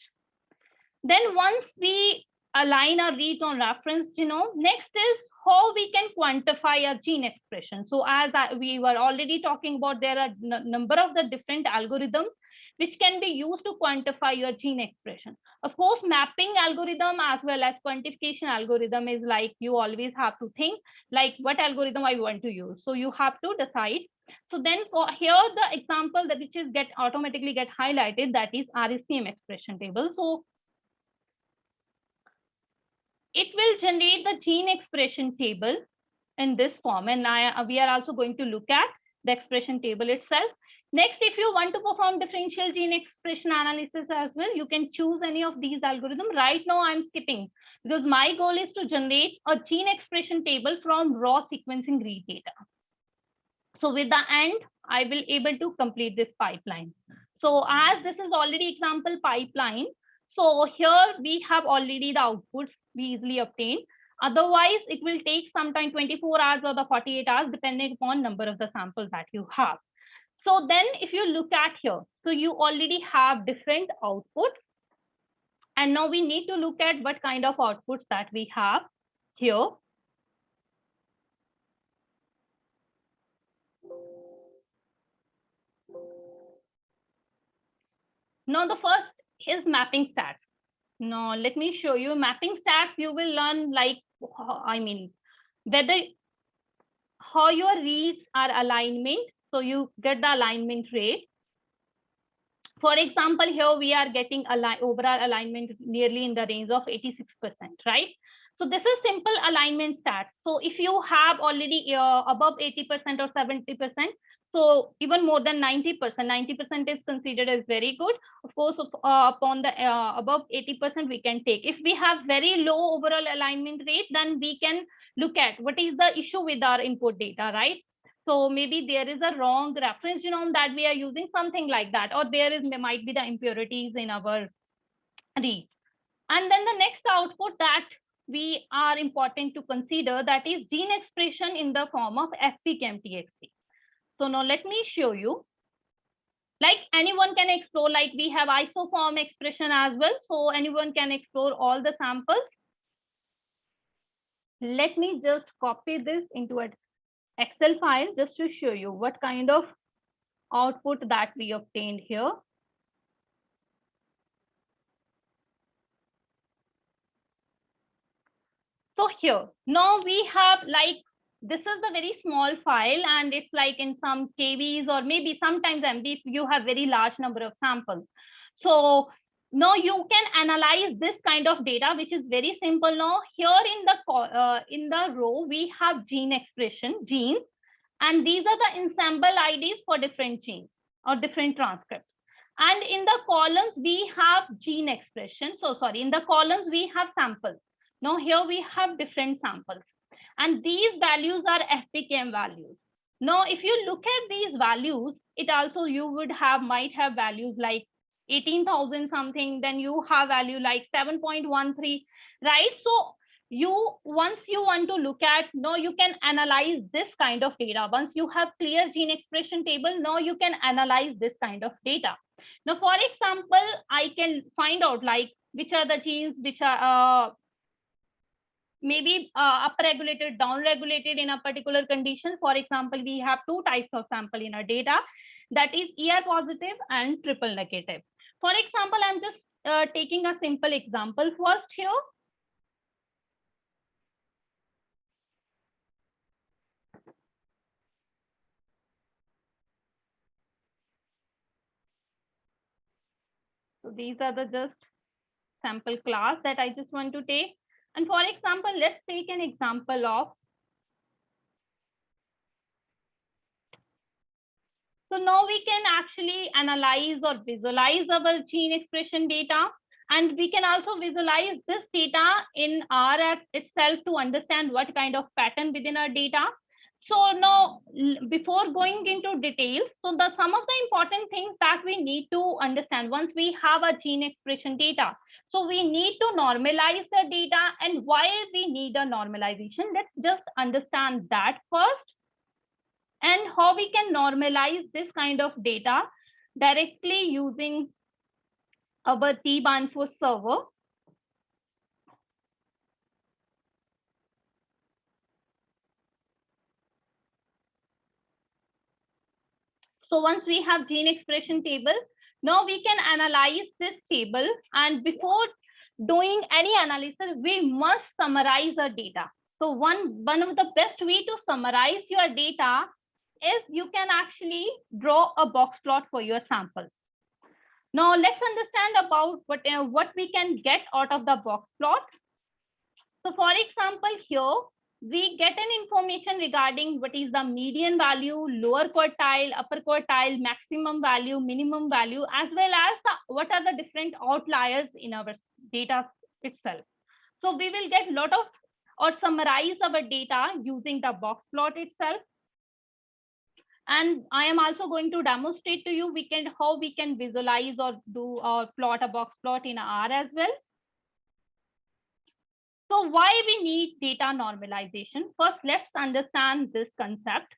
Then once we align our reads on reference genome, next is how we can quantify our gene expression. So as we were already talking about, there are a number of the different algorithms which can be used to quantify your gene expression. Of course, mapping algorithm as well as quantification algorithm is like, you always have to think like what algorithm I want to use. So you have to decide. So then for here, the example that which is automatically get highlighted, that is RSCM expression table. So it will generate the gene expression table in this form, and we are also going to look at the expression table itself. Next, if you want to perform differential gene expression analysis as well, you can choose any of these algorithms. Right now, I'm skipping because my goal is to generate a gene expression table from raw sequencing read data. So with the end, I will able to complete this pipeline. So as this is already example pipeline, so here we have already the outputs we easily obtain. Otherwise, it will take sometime 24 hours or the 48 hours, depending upon number of the samples that you have. So then if you look at here, so you already have different outputs. And now we need to look at what kind of outputs that we have here. Now the first is mapping stats. Now let me show you mapping stats. You will learn like, whether how your reads are alignment. So you get the alignment rate. For example, here we are getting overall alignment nearly in the range of 86%, right? So this is simple alignment stats. So if you have already above 80% or 70%, so even more than 90%, 90% is considered as very good. Of course, upon the above 80%, we can take. If we have very low overall alignment rate, then we can look at what is the issue with our input data, right? So maybe there is a wrong reference genome that we are using, something like that, or there might be the impurities in our reads. And then the next output that we are important to consider, that is gene expression in the form of FPKM-TXT. So now let me show you. Like anyone can explore, like we have isoform expression as well. So anyone can explore all the samples. Let me just copy this into an Excel file just to show you what kind of output that we obtained here. So here, now we have like, this is the very small file and it's like in some KBs or maybe sometimes MB if you have very large number of samples. So now you can analyze this kind of data, which is very simple. Now here in the row, we have gene expression, genes, and these are the ensemble IDs for different genes or different transcripts. And in the columns, we have gene expression. So sorry, in the columns, we have samples. Now here we have different samples. And these values are FPKM values. Now, if you look at these values, it also you might have values like 18,000 something, then you have value like 7.13, right? So once you want to look at, now you can analyze this kind of data. Once you have clear gene expression table, now you can analyze this kind of data. Now, for example, I can find out like which are the genes which are maybe upregulated, downregulated in a particular condition. For example, we have two types of sample in our data, that is ER positive and triple negative. For example, I'm just taking a simple example first here. So these are the just sample class that I just want to take. And for example, let's take an example of. So now we can actually analyze or visualize our gene expression data. And we can also visualize this data in R itself to understand what kind of pattern within our data. So now, before going into details, so some of the important things that we need to understand once we have a gene expression data. So we need to normalize the data, and why we need a normalization. Let's just understand that first, and how we can normalize this kind of data directly using our T-Banfo server. So once we have gene expression table, now we can analyze this table. And before doing any analysis, we must summarize our data. So one of the best way to summarize your data is you can actually draw a box plot for your samples. Now let's understand about what we can get out of the box plot. So for example, here we get an information regarding what is the median value, lower quartile, upper quartile, maximum value, minimum value, as well as what are the different outliers in our data itself. So we will get a lot of or summarize our data using the box plot itself. And I am also going to demonstrate to you how we can visualize or do or plot a box plot in R as well. So why we need data normalization? First, let's understand this concept.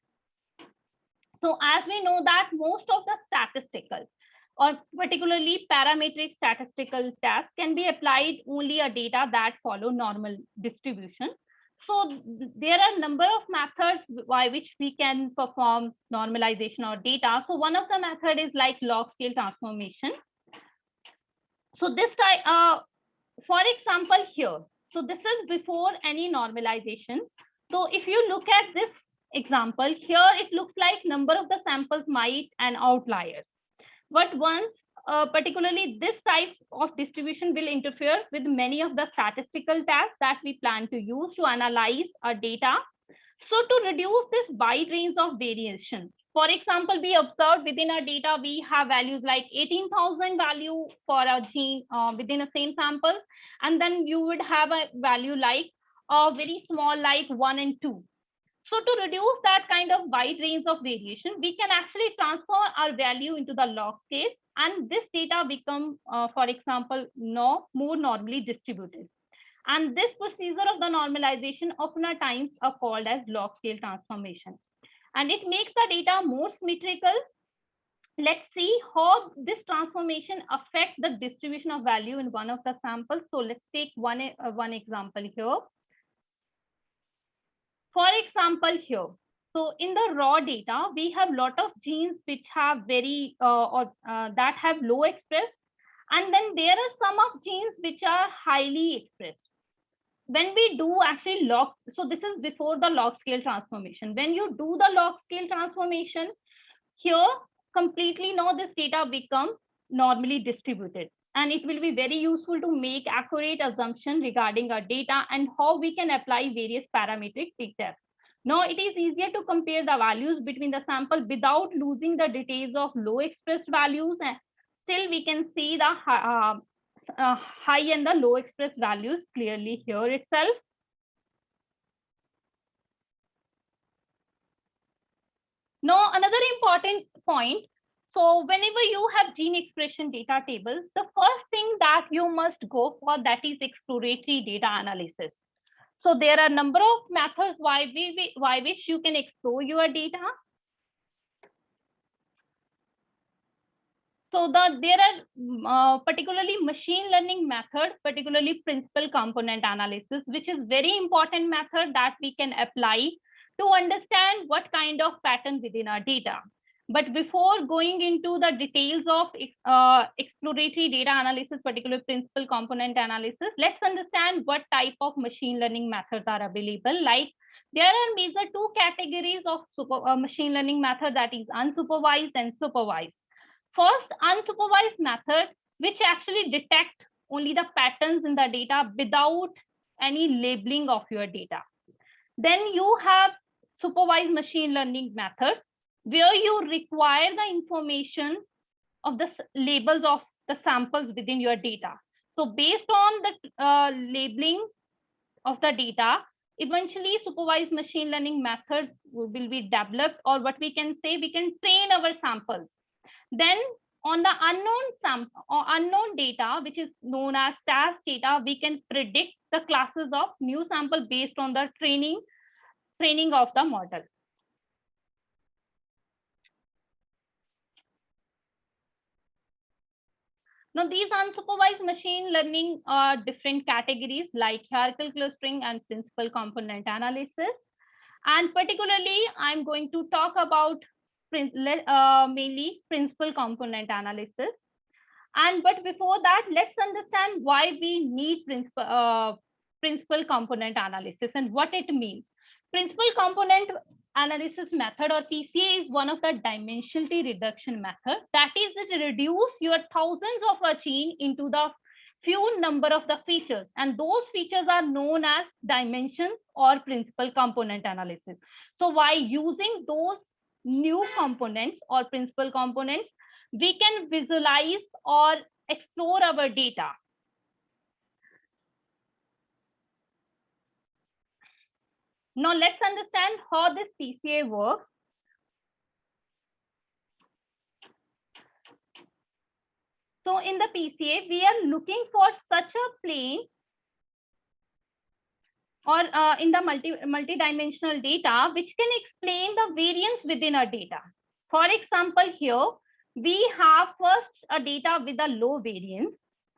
So as we know that most of the statistical or particularly parametric statistical tests can be applied only a data that follow normal distribution. So there are a number of methods by which we can perform normalization of data. So one of the method is like log scale transformation. So this type, for example here, so this is before any normalization. So if you look at this example here, it looks like number of the samples might and outliers. But once particularly this type of distribution will interfere with many of the statistical tasks that we plan to use to analyze our data. So to reduce this wide range of variation, for example, we observed within our data, we have values like 18,000 value for a gene within a same sample. And then you would have a value like a very small, like 1 and 2. So to reduce that kind of wide range of variation, we can actually transfer our value into the log scale, and this data become, for example, more normally distributed. And this procedure of the normalization often at times are called as log scale transformation. And it makes the data more symmetrical. Let's see how this transformation affects the distribution of value in one of the samples. So let's take one example here. For example here, so in the raw data, we have a lot of genes which have very that have low expressed, and then there are some of genes which are highly expressed. When we do actually log, so this is before the log scale transformation. When you do the log scale transformation, here completely now this data become normally distributed, and it will be very useful to make accurate assumption regarding our data and how we can apply various parametric t-tests. Now it is easier to compare the values between the sample without losing the details of low expressed values, and still we can see the high and the low expressed values clearly here itself. Now, another important point. So whenever you have gene expression data tables, the first thing that you must go for, that is exploratory data analysis. So there are a number of methods by which you can explore your data. So there are particularly machine learning method, particularly principal component analysis, which is very important method that we can apply to understand what kind of pattern within our data. But before going into the details of exploratory data analysis, particularly principal component analysis, let's understand what type of machine learning methods are available. Like there are major two categories of machine learning method, that is unsupervised and supervised. First, unsupervised method, which actually detect only the patterns in the data without any labeling of your data. Then you have supervised machine learning method, where you require the information of the labels of the samples within your data. So based on the labeling of the data, eventually supervised machine learning methods will be developed, or what we can say, we can train our samples. Then on the unknown data, which is known as task data, we can predict the classes of new sample based on the training of the model. Now, these unsupervised machine learning are different categories like hierarchical clustering and principal component analysis. And particularly, I'm going to talk about mainly principal component analysis. But before that, let's understand why we need principal component analysis and what it means. Principal component analysis method, or PCA, is one of the dimensionality reduction method. That is, it reduce your thousands of a gene into the few number of the features, and those features are known as dimensions or principal component analysis. So by using those new components or principal components, we can visualize or explore our data. Now let's understand how this PCA works. So in the PCA, we are looking for such a plane, or in the multi-dimensional data, which can explain the variance within our data. For example, here we have first a data with a low variance,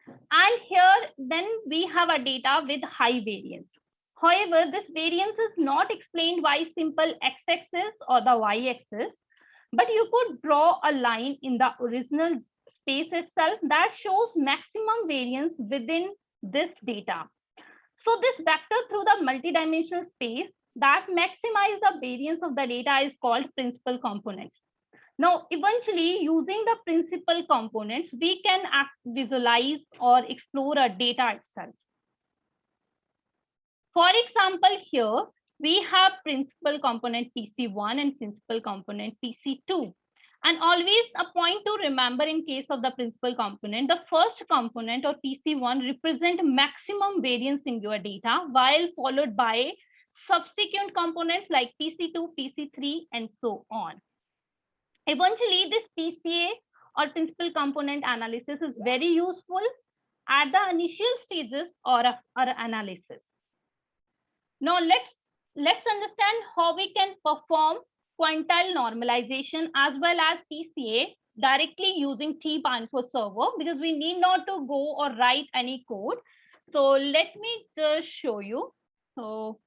and here then we have a data with high variance. However, this variance is not explained by simple x-axis or the y-axis, but you could draw a line in the original space itself that shows maximum variance within this data. So this vector through the multidimensional space that maximize the variance of the data is called principal components. Now, eventually, using the principal components, we can visualize or explore a data itself. For example, here we have principal component PC1 and principal component PC2. And always a point to remember in case of the principal component, the first component or PC1 represent maximum variance in your data, while followed by subsequent components like PC2, PC3, and so on. Eventually, this PCA or principal component analysis is very useful at the initial stages or analysis. Now let's understand how we can perform quantile normalization as well as PCA directly using T-Bioinfo server, because we need not to go or write any code. So let me just show you. So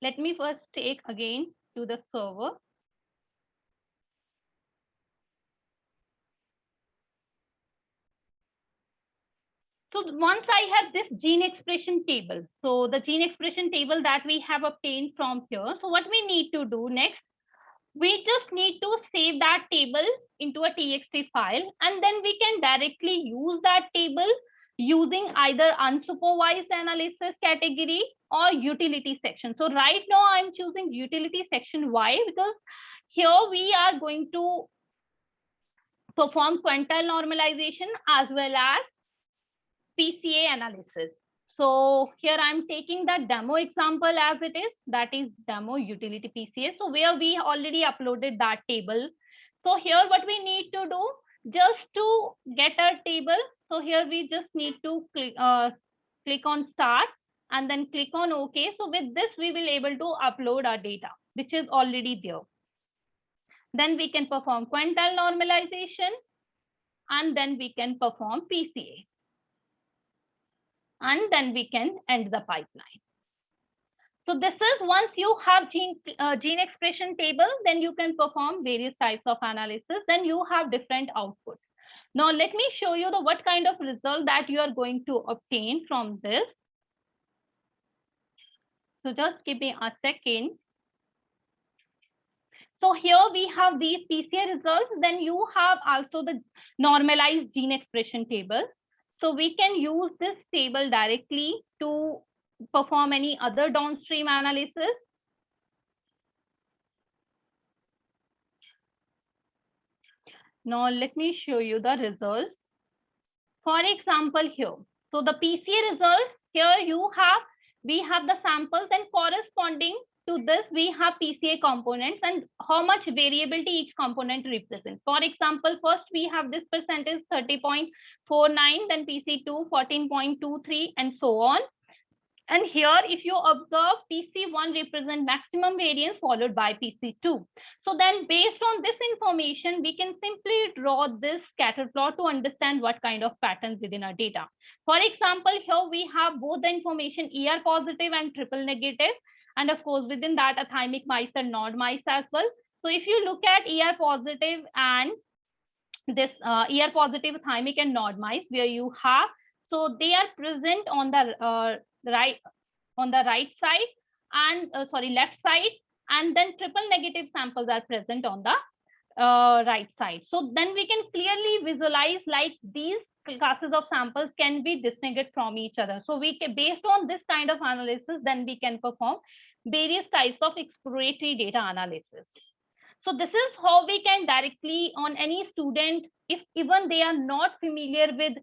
let me first take again to the server. So once I have this gene expression table, so the gene expression table that we have obtained from here. So what we need to do next, we just need to save that table into a TXT file, and then we can directly use that table using either unsupervised analysis category or utility section. So right now I'm choosing utility section. Why? Because here we are going to perform quantile normalization as well as PCA analysis. So here I'm taking the demo example as it is, that is demo utility PCA. So where we already uploaded that table. So here what we need to do, just to get a table. So here we just need to click on start and then click on OK. So with this, we will able to upload our data, which is already there. Then we can perform quantile normalization, and then we can perform PCA. And then we can end the pipeline. So this is once you have gene expression table, then you can perform various types of analysis. Then you have different outputs. Now let me show you the what kind of result that you are going to obtain from this. So just give me a second. So here we have these PCA results. Then you have also the normalized gene expression table. So we can use this table directly to perform any other downstream analysis. Now let me show you the results. For example, here. So the PCA results, here we have the samples, and corresponding to this, we have PCA components and how much variability each component represents. For example, first we have this percentage 30.49, then PC2 14.23, and so on. And here, if you observe, PC1 represent maximum variance followed by PC2. So then based on this information, we can simply draw this scatter plot to understand what kind of patterns within our data. For example, here we have both the information ER positive and triple negative. And of course, within that, a thymic mice and nod mice as well. So if you look at ER positive and this ER positive thymic and nod mice, where you have, so they are present on the right side and left side, and then triple negative samples are present on the right side. So then we can clearly visualize like these classes of samples can be distinguished from each other. So we can, based on this kind of analysis, then we can perform various types of exploratory data analysis. So this is how we can directly on any student, if even they are not familiar with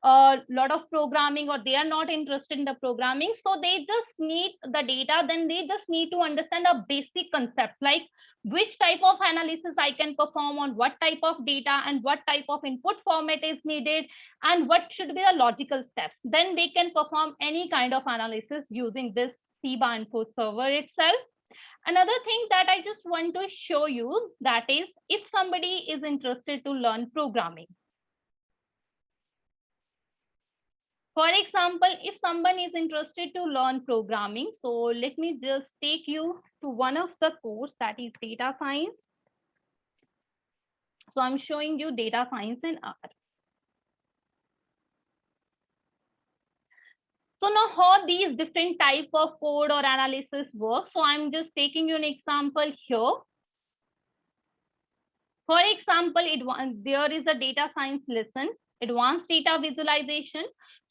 a lot of programming or they are not interested in the programming, so they just need the data, then they just need to understand a basic concept like which type of analysis I can perform on what type of data and what type of input format is needed and what should be the logical steps. Then they can perform any kind of analysis using this T-Bioinfo server itself. Another thing that I just want to show you, that is if somebody is interested to learn programming. For example, if someone is interested to learn programming, so let me just take you to one of the course, that is data science. So I'm showing you data science in R. So now how these different type of code or analysis work. So I'm just taking you an example here. For example, there is a data science lesson, advanced data visualization.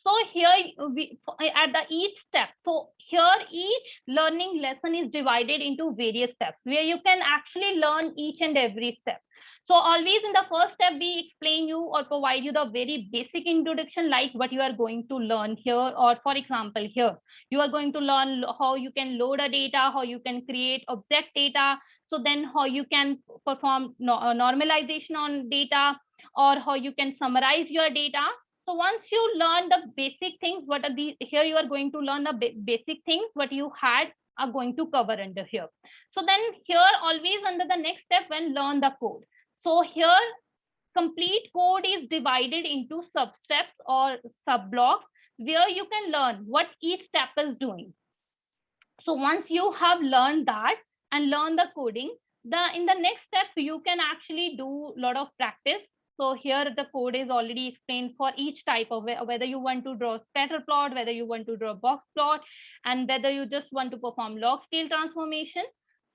So here we at the each step. So here each learning lesson is divided into various steps where you can actually learn each and every step. So always in the first step, we explain you or provide you the very basic introduction, like what you are going to learn here. Or for example, here you are going to learn how you can load a data, how you can create object data. So then how you can perform normalization on data, or how you can summarize your data. So once you learn the basic things, what are these? Here you are going to learn the basic things what you had are going to cover under here. So then here always under the next step, when learn the code. So here complete code is divided into sub steps or sub blocks where you can learn what each step is doing. So once you have learned that and learn the coding, in the next step you can actually do a lot of practice. So here the code is already explained for each type of, whether you want to draw scatter plot, whether you want to draw box plot, and whether you just want to perform log scale transformation.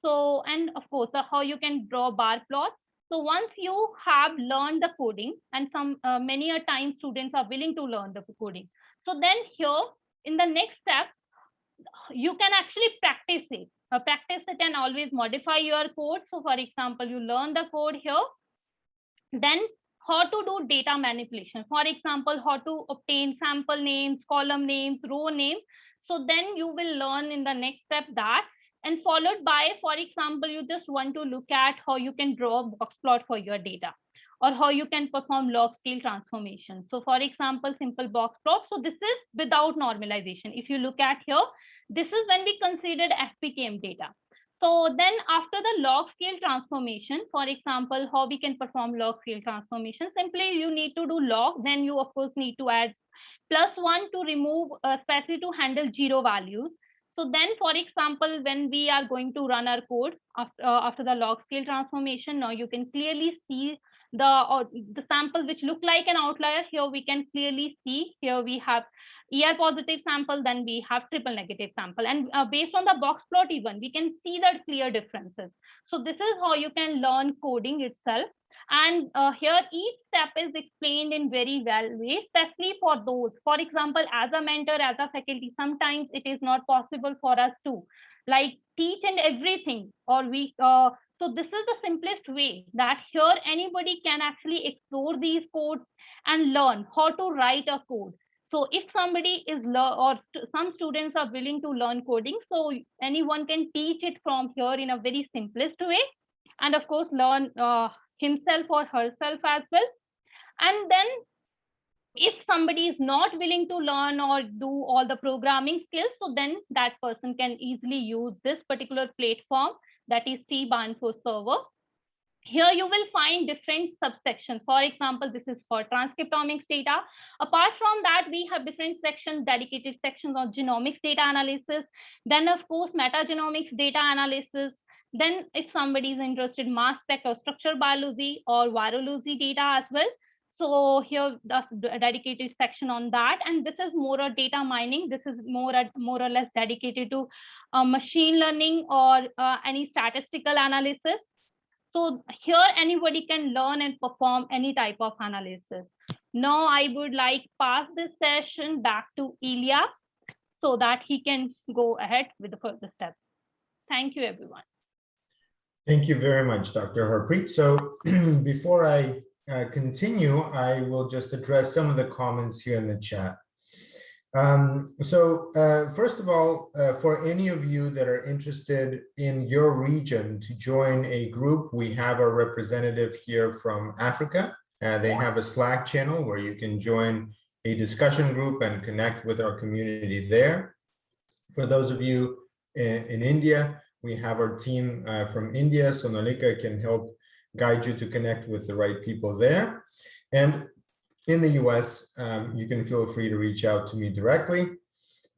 So, and of course how you can draw bar plot. So once you have learned the coding, and some many a time students are willing to learn the coding, so then here in the next step you can actually practice it. Practice it and always modify your code. So for example, you learn the code here, then how to do data manipulation. For example, how to obtain sample names, column names, row names. So then you will learn in the next step that, and followed by, for example, you just want to look at how you can draw a box plot for your data, or how you can perform log scale transformation. So for example, simple box plot. So this is without normalization. If you look at here, this is when we considered FPKM data. So then after the log scale transformation, for example, how we can perform log scale transformation, simply you need to do log, then you of course need to add +1 to remove, especially to handle 0 values. So then, for example, when we are going to run our code after the log scale transformation, now you can clearly see the sample which look like an outlier. Here we can clearly see, here we have ER positive sample, then we have triple negative sample, and based on the box plot even we can see the clear differences. So this is how you can learn coding itself. And here each step is explained in very well way, especially for those, for example, as a mentor, as a faculty, sometimes it is not possible for us to like teach and everything, or we so this is the simplest way that here anybody can actually explore these codes and learn how to write a code. So if somebody is some students are willing to learn coding, so anyone can teach it from here in a very simplest way, and of course learn himself or herself as well. And then if somebody is not willing to learn or do all the programming skills, so then that person can easily use this particular platform, that is T-Bar-Info server. Here you will find different subsections. For example, this is for transcriptomics data. Apart from that, we have different sections, dedicated sections on genomics data analysis. Then of course, metagenomics data analysis. Then if somebody is interested, mass spec or structural biology or virology data as well. So here that's a dedicated section on that. And this is more a data mining. This is more or less dedicated to machine learning or any statistical analysis. So here anybody can learn and perform any type of analysis. Now I would like pass this session back to Ilya so that he can go ahead with the further steps. Thank you, everyone. Thank you very much, Dr. Harpreet. So before I continue, I will just address some of the comments here in the chat. First of all, for any of you that are interested in your region to join a group, we have a representative here from Africa. They have a Slack channel where you can join a discussion group and connect with our community there. For those of you in India, we have our team from India, so Nalika can help guide you to connect with the right people there. And in the US, you can feel free to reach out to me directly.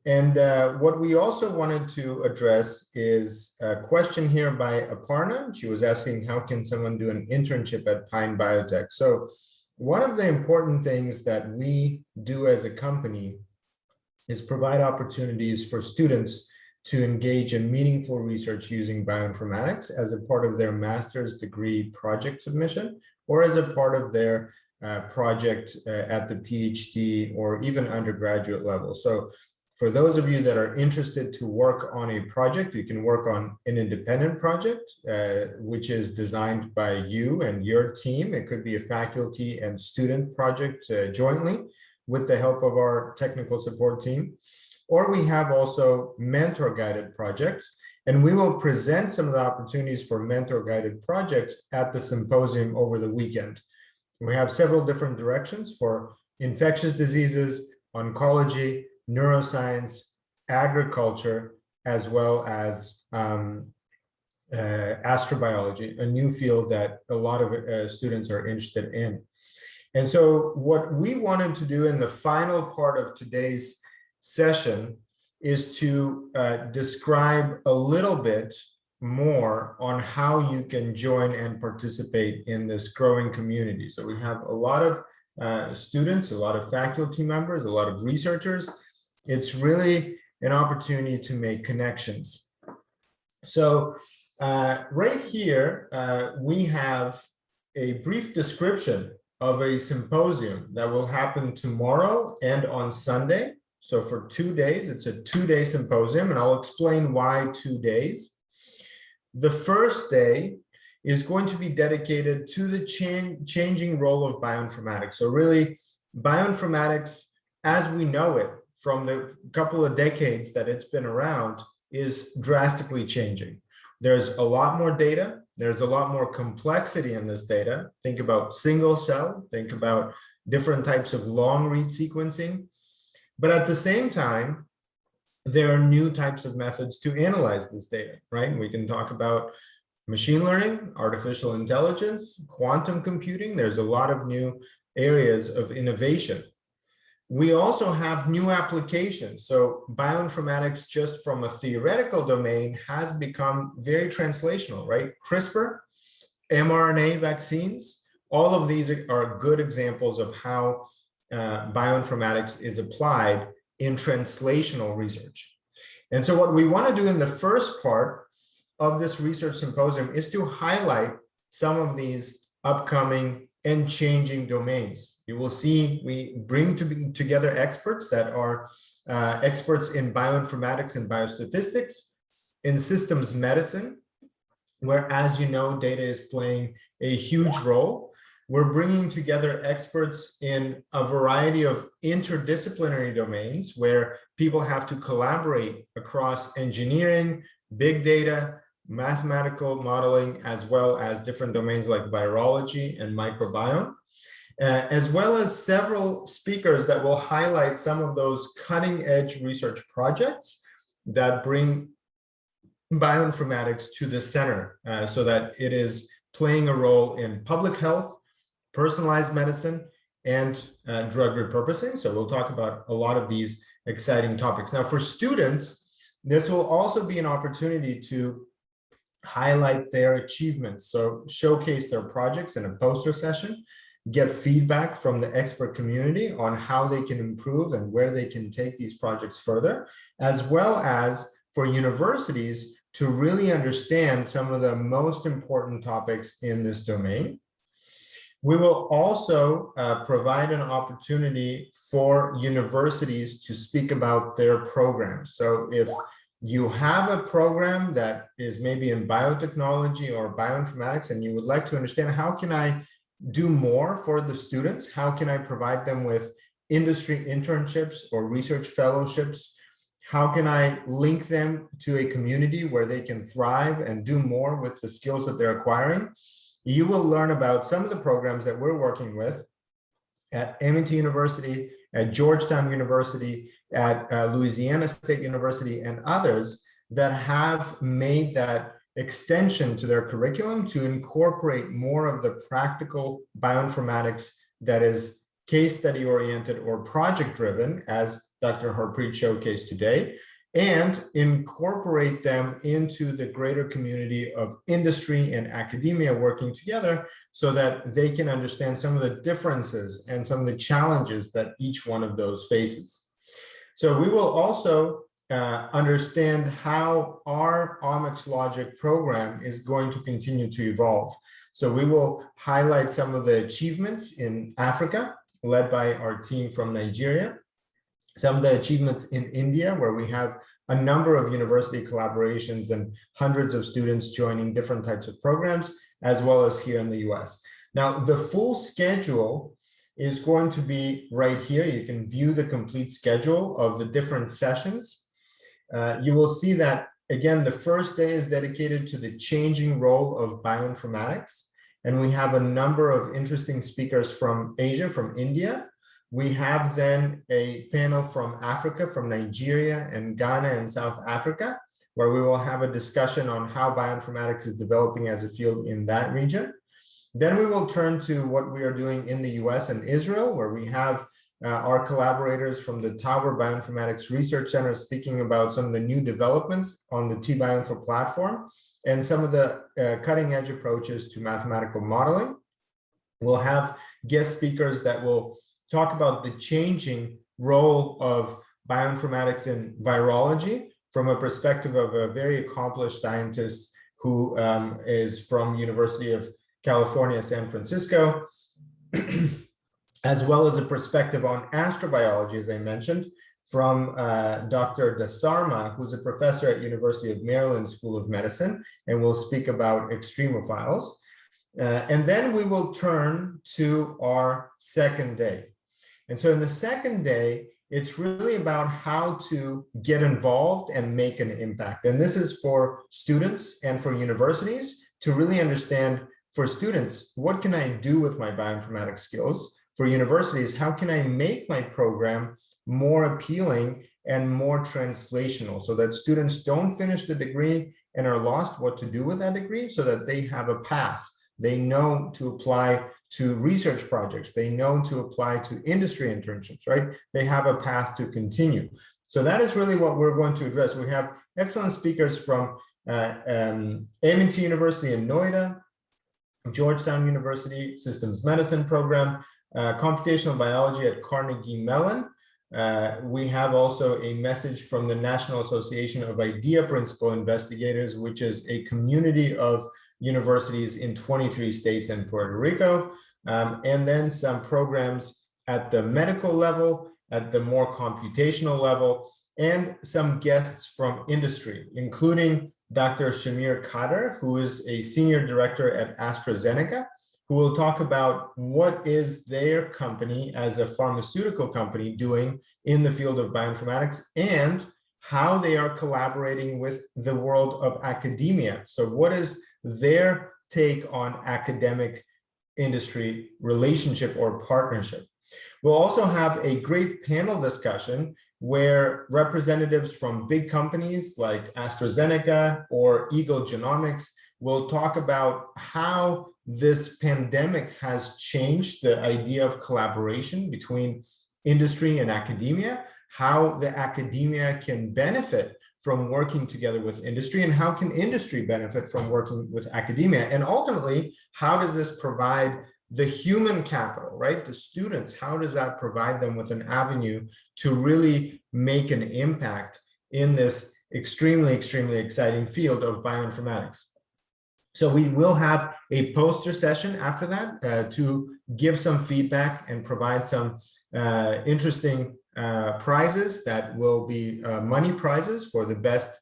And what we also wanted to address is a question here by Aparna. She was asking, how can someone do an internship at Pine Biotech? So one of the important things that we do as a company is provide opportunities for students to engage in meaningful research using bioinformatics as a part of their master's degree project submission, or as a part of their project at the PhD or even undergraduate level. So for those of you that are interested to work on a project, you can work on an independent project, which is designed by you and your team. It could be a faculty and student project jointly with the help of our technical support team. Or we have also mentor-guided projects, and we will present some of the opportunities for mentor-guided projects at the symposium over the weekend. We have several different directions for infectious diseases, oncology, neuroscience, agriculture, as well as astrobiology, a new field that a lot of students are interested in. And so what we wanted to do in the final part of today's session is to describe a little bit more on how you can join and participate in this growing community. So we have a lot of students, a lot of faculty members, a lot of researchers. It's really an opportunity to make connections. So right here, we have a brief description of a symposium that will happen tomorrow and on Sunday. So for 2 days, it's a 2-day symposium, and I'll explain why 2 days. The first day is going to be dedicated to the changing role of bioinformatics. So really, bioinformatics, as we know it from the couple of decades that it's been around, is drastically changing. There's a lot more data. There's a lot more complexity in this data. Think about single cell, think about different types of long read sequencing. But at the same time, there are new types of methods to analyze this data, right? We can talk about machine learning, artificial intelligence, quantum computing. There's a lot of new areas of innovation. We also have new applications. So bioinformatics, just from a theoretical domain, has become very translational, right? CRISPR, mRNA vaccines, all of these are good examples of how bioinformatics is applied in translational research. And so what we want to do in the first part of this research symposium is to highlight some of these upcoming and changing domains. You will see we bring together experts that are experts in bioinformatics and biostatistics, in systems medicine, where, as you know, data is playing a huge role. We're bringing together experts in a variety of interdisciplinary domains where people have to collaborate across engineering, big data, mathematical modeling, as well as different domains like virology and microbiome, as well as several speakers that will highlight some of those cutting-edge research projects that bring bioinformatics to the center so that it is playing a role in public health, personalized medicine, and drug repurposing. So we'll talk about a lot of these exciting topics. Now, for students, this will also be an opportunity to highlight their achievements. So showcase their projects in a poster session, get feedback from the expert community on how they can improve and where they can take these projects further, as well as for universities to really understand some of the most important topics in this domain. We will also provide an opportunity for universities to speak about their programs. So if you have a program that is maybe in biotechnology or bioinformatics and you would like to understand, how can I do more for the students? How can I provide them with industry internships or research fellowships? How can I link them to a community where they can thrive and do more with the skills that they're acquiring? You will learn about some of the programs that we're working with at MIT University, at Georgetown University, at Louisiana State University, and others that have made that extension to their curriculum to incorporate more of the practical bioinformatics that is case study oriented or project driven, as Dr. Harpreet showcased today, and incorporate them into the greater community of industry and academia working together so that they can understand some of the differences and some of the challenges that each one of those faces. So we will also understand how our Omics Logic program is going to continue to evolve. So we will highlight some of the achievements in Africa, led by our team from Nigeria, some of the achievements in India, where we have a number of university collaborations and hundreds of students joining different types of programs, as well as here in the US. Now, the full schedule is going to be right here. You can view the complete schedule of the different sessions. You will see that, again, the first day is dedicated to the changing role of bioinformatics. And we have a number of interesting speakers from Asia, from India. We have then a panel from Africa, from Nigeria and Ghana and South Africa, where we will have a discussion on how bioinformatics is developing as a field in that region. Then we will turn to what we are doing in the US and Israel, where we have our collaborators from the Tower Bioinformatics Research Center speaking about some of the new developments on the T-Bioinfo platform and some of the cutting edge approaches to mathematical modeling. We'll have guest speakers that will talk about the changing role of bioinformatics in virology from a perspective of a very accomplished scientist who is from University of California, San Francisco, as well as a perspective on astrobiology, as I mentioned, from Dr. Dasarma, who's a professor at University of Maryland School of Medicine, and will speak about extremophiles. And then we will turn to our second day. And so in the second day, it's really about how to get involved and make an impact. And this is for students and for universities to really understand, for students, what can I do with my bioinformatics skills? For universities, how can I make my program more appealing and more translational so that students don't finish the degree and are lost what to do with that degree, so that they have a path. They know to apply to research projects. They know to apply to industry internships, right? They have a path to continue. So that is really what we're going to address. We have excellent speakers from A&T University in Noida, Georgetown University Systems Medicine program, computational biology at Carnegie Mellon. We have also a message from the National Association of Idea Principal Investigators, which is a community of universities in 23 states and Puerto Rico, and then some programs at the medical level, at the more computational level, and some guests from industry, including Dr. Shamir Kader, who is a senior director at AstraZeneca, who will talk about what is their company as a pharmaceutical company doing in the field of bioinformatics and how they are collaborating with the world of academia. So what is their take on academic industry relationship or partnership? We'll also have a great panel discussion where representatives from big companies like AstraZeneca or Eagle Genomics will talk about how this pandemic has changed the idea of collaboration between industry and academia, how the academia can benefit from working together with industry, and how can industry benefit from working with academia? And ultimately, how does this provide the human capital, right? The students, how does that provide them with an avenue to really make an impact in this extremely, extremely exciting field of bioinformatics? So we will have a poster session after that to give some feedback and provide some interesting prizes that will be money prizes for the best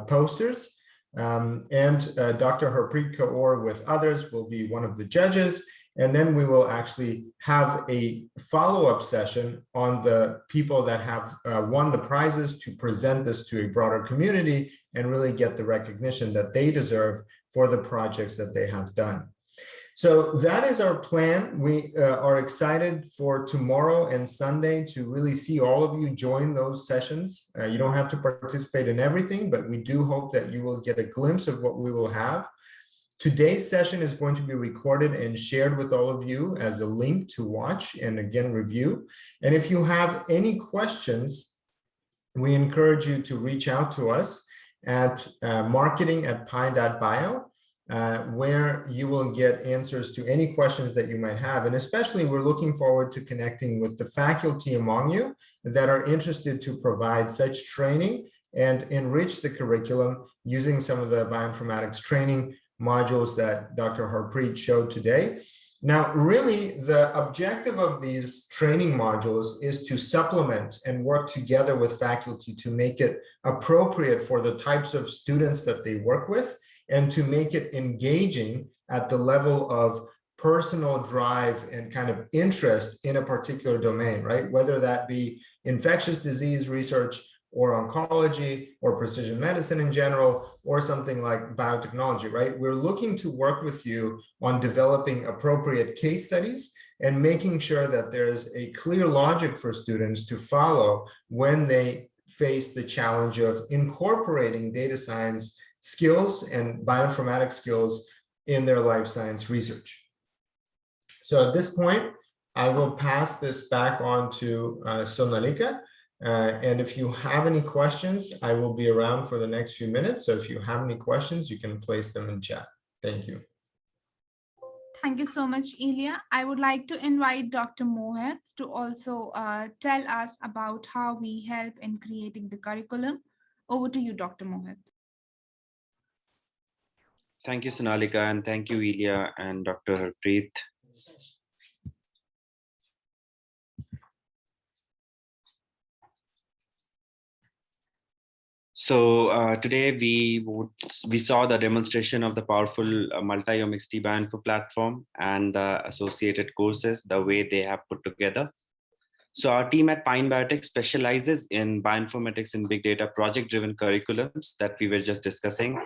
posters. And Dr. Harpreet Kaur with others will be one of the judges. And then we will actually have a follow-up session on the people that have won the prizes to present this to a broader community and really get the recognition that they deserve for the projects that they have done. So that is our plan. We are excited for tomorrow and Sunday to really see all of you join those sessions. You don't have to participate in everything, but we do hope that you will get a glimpse of what we will have. Today's session is going to be recorded and shared with all of you as a link to watch and again review. And if you have any questions, we encourage you to reach out to us at marketing@pine.bio, where you will get answers to any questions that you might have. And especially, we're looking forward to connecting with the faculty among you that are interested to provide such training and enrich the curriculum using some of the bioinformatics training modules that Dr. Harpreet showed today. Now, really, the objective of these training modules is to supplement and work together with faculty to make it appropriate for the types of students that they work with, and to make it engaging at the level of personal drive and kind of interest in a particular domain, right? Whether that be infectious disease research or oncology or precision medicine in general, or something like biotechnology, right? We're looking to work with you on developing appropriate case studies and making sure that there's a clear logic for students to follow when they face the challenge of incorporating data science skills and bioinformatics skills in their life science research. So at this point, I will pass this back on to Sonalika. And if you have any questions, I will be around for the next few minutes. So if you have any questions, you can place them in chat. Thank you. Thank you so much, Ilya. I would like to invite Dr. Mohit to also tell us about how we help in creating the curriculum. Over to you, Dr. Mohit. Thank you, Sonalika, and thank you, Ilya and Dr. Harpreet. So today we saw the demonstration of the powerful multi-omics T-Bioinfo platform and the associated courses, the way they have put together. So our team at Pine Biotech specializes in bioinformatics and big data project-driven curriculums that we were just discussing,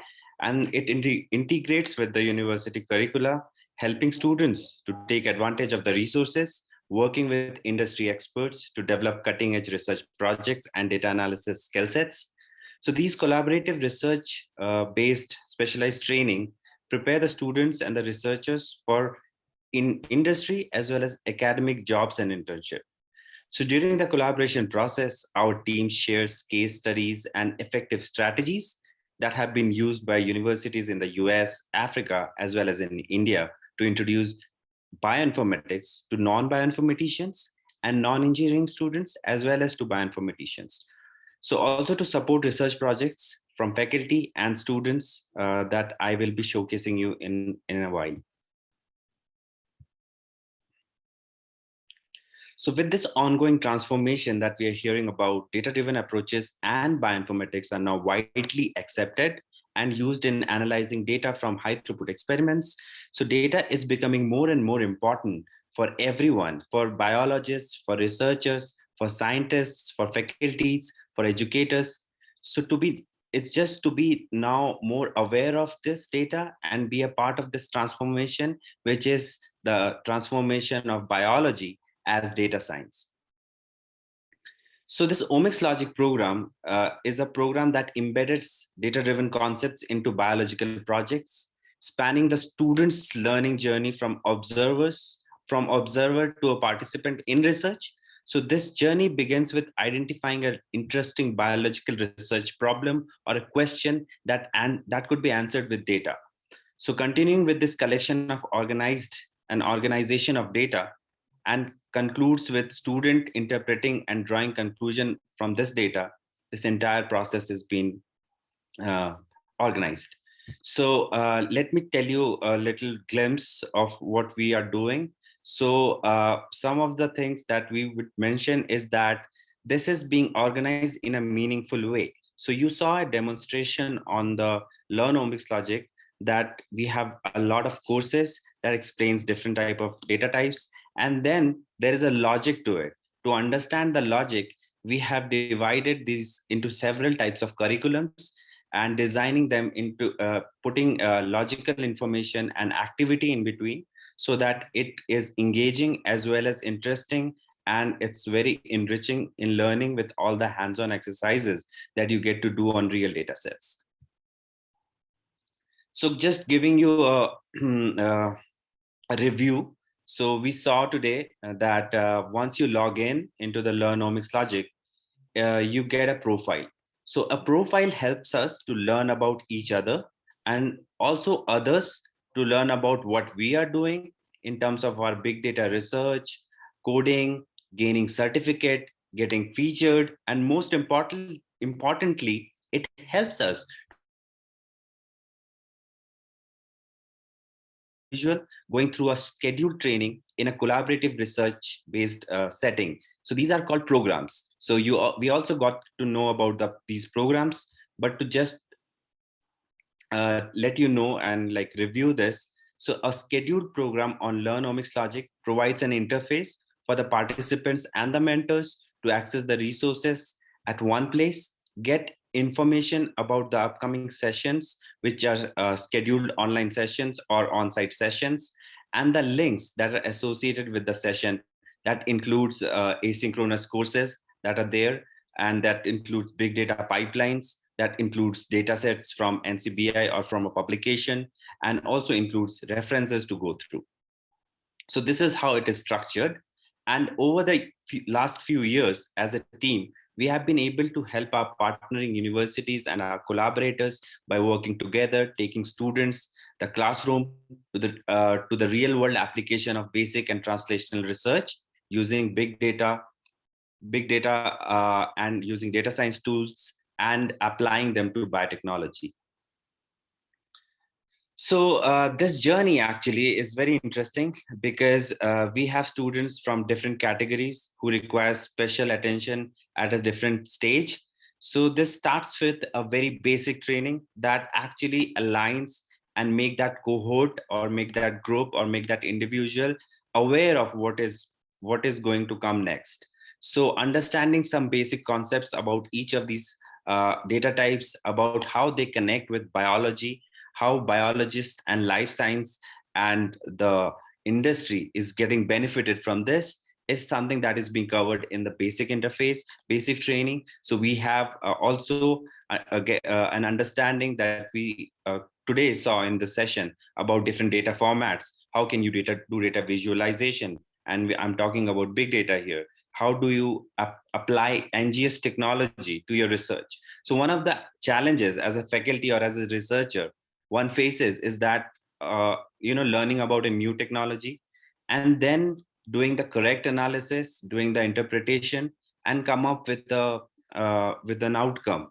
and it integrates with the university curricula, helping students to take advantage of the resources, working with industry experts to develop cutting-edge research projects and data analysis skill sets. So these collaborative research-based specialized training prepare the students and the researchers for industry as well as academic jobs and internship. So during the collaboration process, our team shares case studies and effective strategies that have been used by universities in the US, Africa, as well as in India to introduce bioinformatics to non-bioinformaticians and non-engineering students, as well as to bioinformaticians. So also to support research projects from faculty and students that I will be showcasing you in a while. So with this ongoing transformation that we are hearing about, data-driven approaches and bioinformatics are now widely accepted and used in analyzing data from high-throughput experiments. So data is becoming more and more important for everyone, for biologists, for researchers, for scientists, for faculties, for educators. So it's just to be now more aware of this data and be a part of this transformation, which is the transformation of biology as data science. So this Omics Logic program is a program that embeds data-driven concepts into biological projects, spanning the students' learning journey from observer to a participant in research. So this journey begins with identifying an interesting biological research problem or a question that could be answered with data. So continuing with this collection of organization of data, and concludes with student interpreting and drawing conclusion from this data. This entire process is being organized. So let me tell you a little glimpse of what we are doing. So some of the things that we would mention is that this is being organized in a meaningful way. So you saw a demonstration on the Learn Omics Logic that we have a lot of courses that explains different type of data types. And then there is a logic to it. To understand the logic, we have divided these into several types of curriculums and designing them into putting logical information and activity in between so that it is engaging as well as interesting, and it's very enriching in learning with all the hands-on exercises that you get to do on real data sets. So just giving you a review. So we saw today that once you log in into the Learnomics Logic, you get a profile. So a profile helps us to learn about each other and also others to learn about what we are doing in terms of our big data research, coding, gaining certificate, getting featured, and most importantly, it helps us visual going through a scheduled training in a collaborative research based setting. So these are called programs. So we also got to know about these programs, but to just let you know and like review this. So a scheduled program on Learnomics Logic provides an interface for the participants and the mentors to access the resources at one place, get information about the upcoming sessions, which are scheduled online sessions or on-site sessions, and the links that are associated with the session. That includes asynchronous courses that are there, and that includes big data pipelines, that includes data sets from NCBI or from a publication, and also includes references to go through. So this is how it is structured. And over the last few years as a team, we have been able to help our partnering universities and our collaborators by working together, taking students, the classroom to the real world application of basic and translational research using big data and using data science tools and applying them to biotechnology. So this journey actually is very interesting because we have students from different categories who require special attention at a different stage. So this starts with a very basic training that actually aligns and make that cohort or make that group or make that individual aware of what is going to come next. So understanding some basic concepts about each of these data types, about how they connect with biology, how biologists and life science and the industry is getting benefited from this, is something that is being covered in the basic interface, basic training. So we have also an understanding that we today saw in the session about different data formats. How can you do data visualization? And I'm talking about big data here. How do you apply NGS technology to your research? So one of the challenges as a faculty or as a researcher one faces is that learning about a new technology and then doing the correct analysis, doing the interpretation, and come up with an outcome.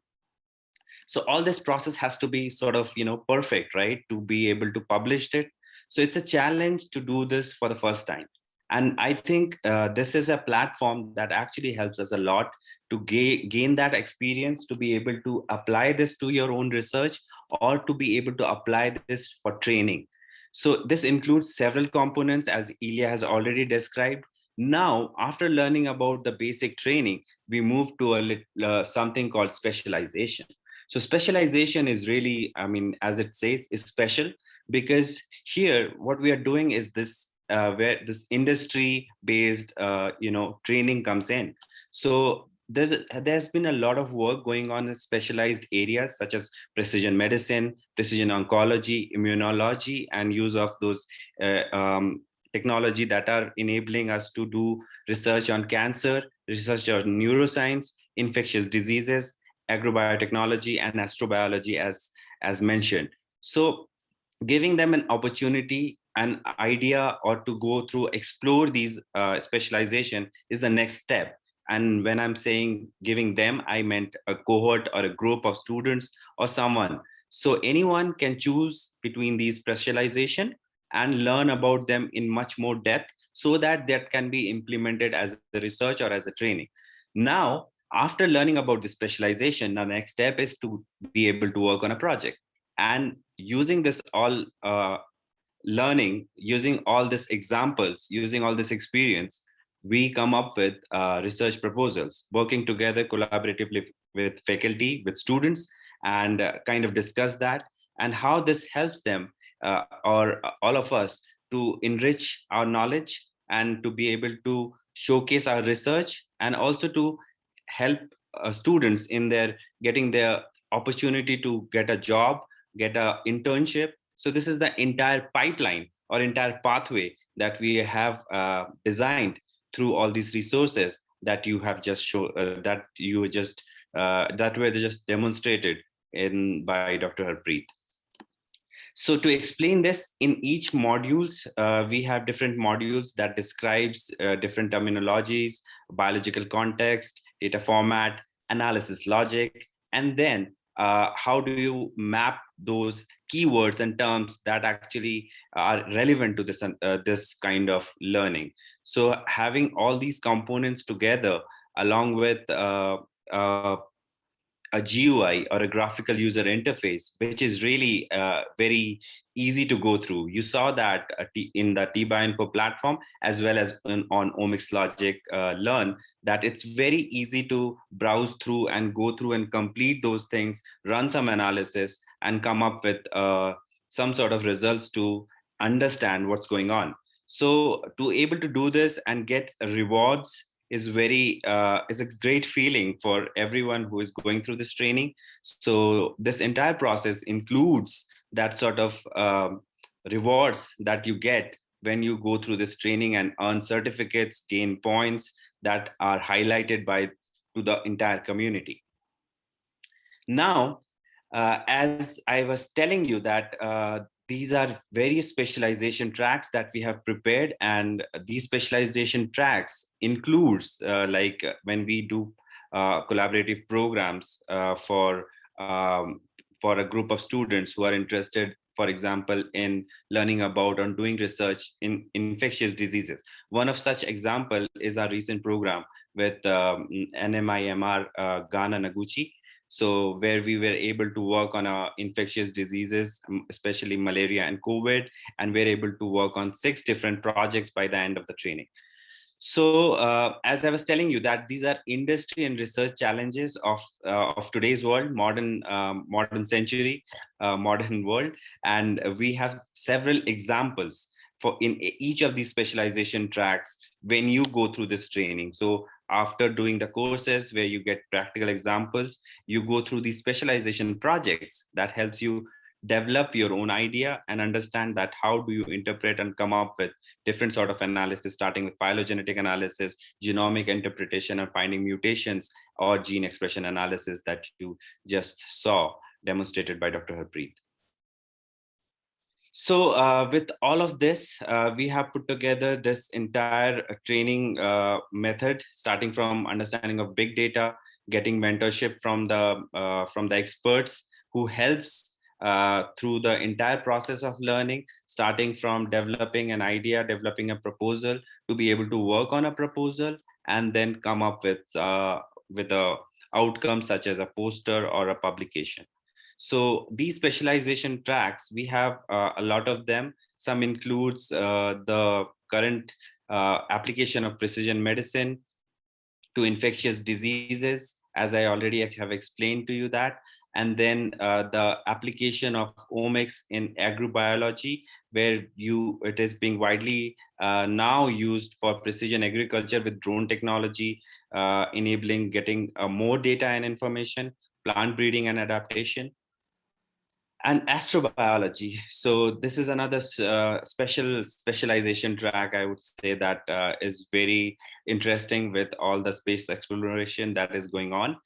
So all this process has to be sort of perfect, right, to be able to publish it. So it's a challenge to do this for the first time, and I think this is a platform that actually helps us a lot to gain that experience, to be able to apply this to your own research or to be able to apply this for training. So this includes several components, as Ilya has already described. Now, after learning about the basic training, we move to something called specialization. So specialization is really, I mean, as it says, is special, because here what we are doing is this where this industry-based training comes in. So there's been a lot of work going on in specialized areas such as precision medicine, precision oncology, immunology, and use of those technology that are enabling us to do research on cancer, research on neuroscience, infectious diseases, agrobiotechnology, and astrobiology, as mentioned. So giving them an opportunity, an idea, or to go through, explore these specialization is the next step. And when I'm saying giving them, I meant a cohort or a group of students or someone. So anyone can choose between these specialization and learn about them in much more depth, so that that can be implemented as a research or as a training. Now, after learning about the specialization, the next step is to be able to work on a project. And using this all learning, using all these examples, using all this experience, we come up with research proposals, working together collaboratively with faculty, with students, and kind of discuss that and how this helps them or all of us to enrich our knowledge and to be able to showcase our research, and also to help students in their getting their opportunity to get a job get an internship. So this is the entire pipeline or entire pathway that we have designed through all these resources that you have just shown, that were just demonstrated in by Dr. Harpreet. So to explain this, in each modules, we have different modules that describes different terminologies, biological context, data format, analysis logic, and then how do you map those keywords and terms that actually are relevant to this kind of learning. So having all these components together along with a GUI or a graphical user interface, which is really very easy to go through. You saw that in the TBioInfo platform, as well as on Omics Logic Learn, that it's very easy to browse through and go through and complete those things, run some analysis, and come up with some sort of results to understand what's going on. So to able to do this and get rewards is a great feeling for everyone who is going through this training. So this entire process includes that sort of rewards that you get when you go through this training and earn certificates, gain points that are highlighted to the entire community. Now, as I was telling you that these are various specialization tracks that we have prepared, and these specialization tracks includes when we do collaborative programs for a group of students who are interested, for example, in learning about and doing research in infectious diseases. One of such example is our recent program with NMIMR Ghana Noguchi. So where we were able to work on infectious diseases, especially malaria and COVID, and we're able to work on 6 different projects by the end of the training. So as I was telling you, that these are industry and research challenges of today's world, modern century, modern world, and we have several examples for in each of these specialization tracks when you go through this training. So after doing the courses where you get practical examples, you go through these specialization projects that helps you develop your own idea and understand that how do you interpret and come up with different sort of analysis, starting with phylogenetic analysis, genomic interpretation, and finding mutations or gene expression analysis that you just saw demonstrated by Dr. Harpreet. So with all of this, we have put together this entire training method, starting from understanding of big data, getting mentorship from the experts who helps through the entire process of learning, starting from developing an idea, developing a proposal, to be able to work on a proposal, and then come up with a outcome such as a poster or a publication. So these specialization tracks, we have a lot of them. Some includes the current application of precision medicine to infectious diseases, as I already have explained to you that. And then the application of omics in agrobiology, where it is being widely now used for precision agriculture with drone technology, enabling getting more data and information, plant breeding and adaptation, and astrobiology. So this is another specialization track, I would say, that is very interesting with all the space exploration that is going on.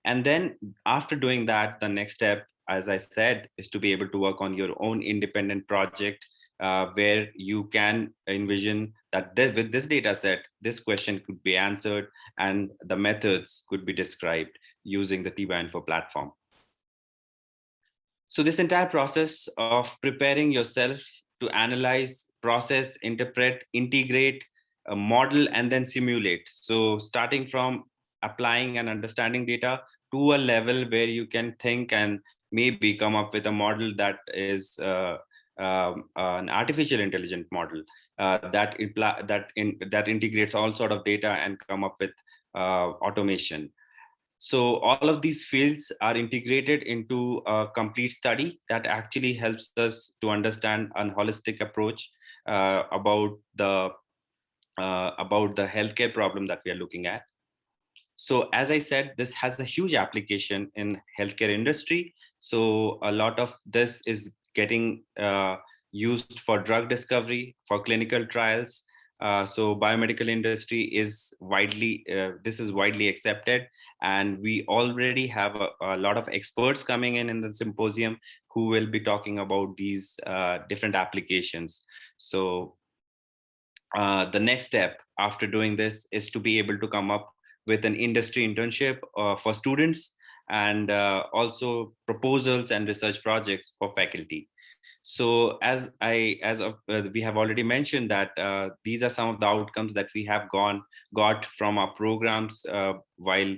And then after doing that, the next step, as I said, is to be able to work on your own independent project where you can envision that with this data set, this question could be answered and the methods could be described using the TBioInfo platform. So this entire process of preparing yourself to analyze, process, interpret, integrate, model, and then simulate. So starting from applying and understanding data to a level where you can think and maybe come up with a model that is an artificial intelligent model that integrates all sort of data and come up with automation. So all of these fields are integrated into a complete study that actually helps us to understand a holistic approach about the healthcare problem that we are looking at. So as I said, this has a huge application in healthcare industry. So a lot of this is getting used for drug discovery, for clinical trials. So biomedical industry is this is widely accepted, and we already have a lot of experts coming in the symposium who will be talking about these different applications. So the next step after doing this is to be able to come up with an industry internship for students, and also proposals and research projects for faculty. So we have already mentioned that these are some of the outcomes that we have got from our programs while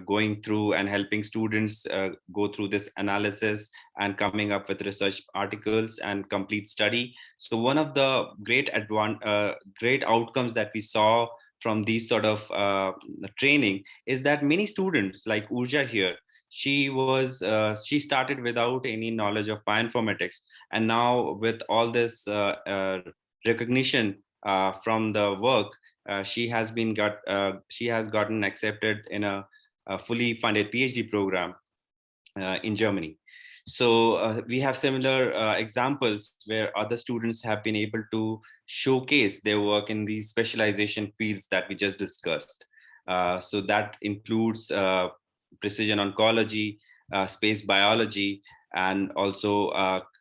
going through and helping students go through this analysis and coming up with research articles and complete study. So one of the great outcomes that we saw from these sort of training is that many students like Urja here, she started without any knowledge of bioinformatics, and now with all this recognition from the work, she has gotten accepted in a fully funded PhD program in Germany. So we have similar examples where other students have been able to showcase their work in these specialization fields that we just discussed. So that includes precision oncology, space biology, and also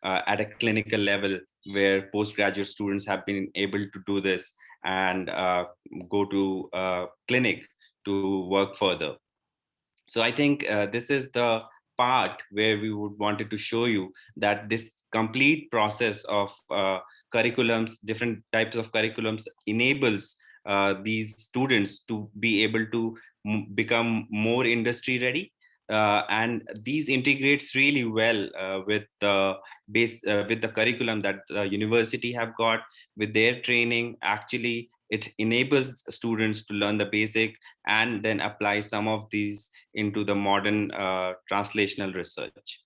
at a clinical level where postgraduate students have been able to do this and go to clinic to work further. So I think this is the part where we would wanted to show you that this complete process of curriculums, different types of curriculums, enables these students to be able to become more industry ready. And these integrates really well with the with the curriculum that the university have got with their training. Actually, it enables students to learn the basic and then apply some of these into the modern translational research.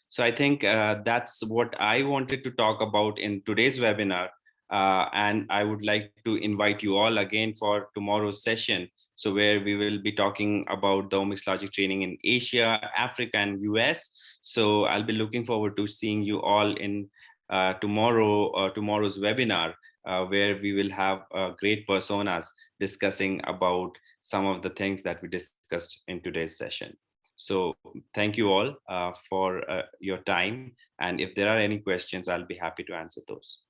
So I think that's what I wanted to talk about in today's webinar. And I would like to invite you all again for tomorrow's session. So where we will be talking about the omics logic training in Asia, Africa, and US. So I'll be looking forward to seeing you all in tomorrow's webinar, where we will have great personas discussing about some of the things that we discussed in today's session. So thank you all for your time. And if there are any questions, I'll be happy to answer those.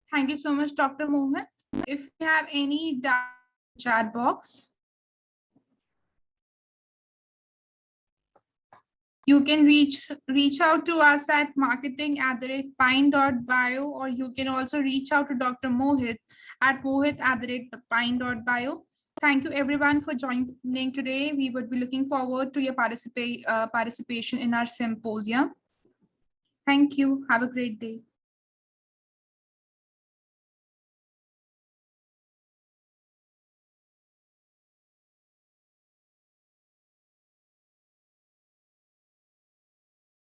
Thank you so much, Dr. Mohit. If you have any chat box, you can reach out to us at marketing@pine.bio, or you can also reach out to Dr. Mohit at mohit@pine.bio. Thank you everyone for joining today. We would be looking forward to your participation in our symposium. Thank you. Have a great day.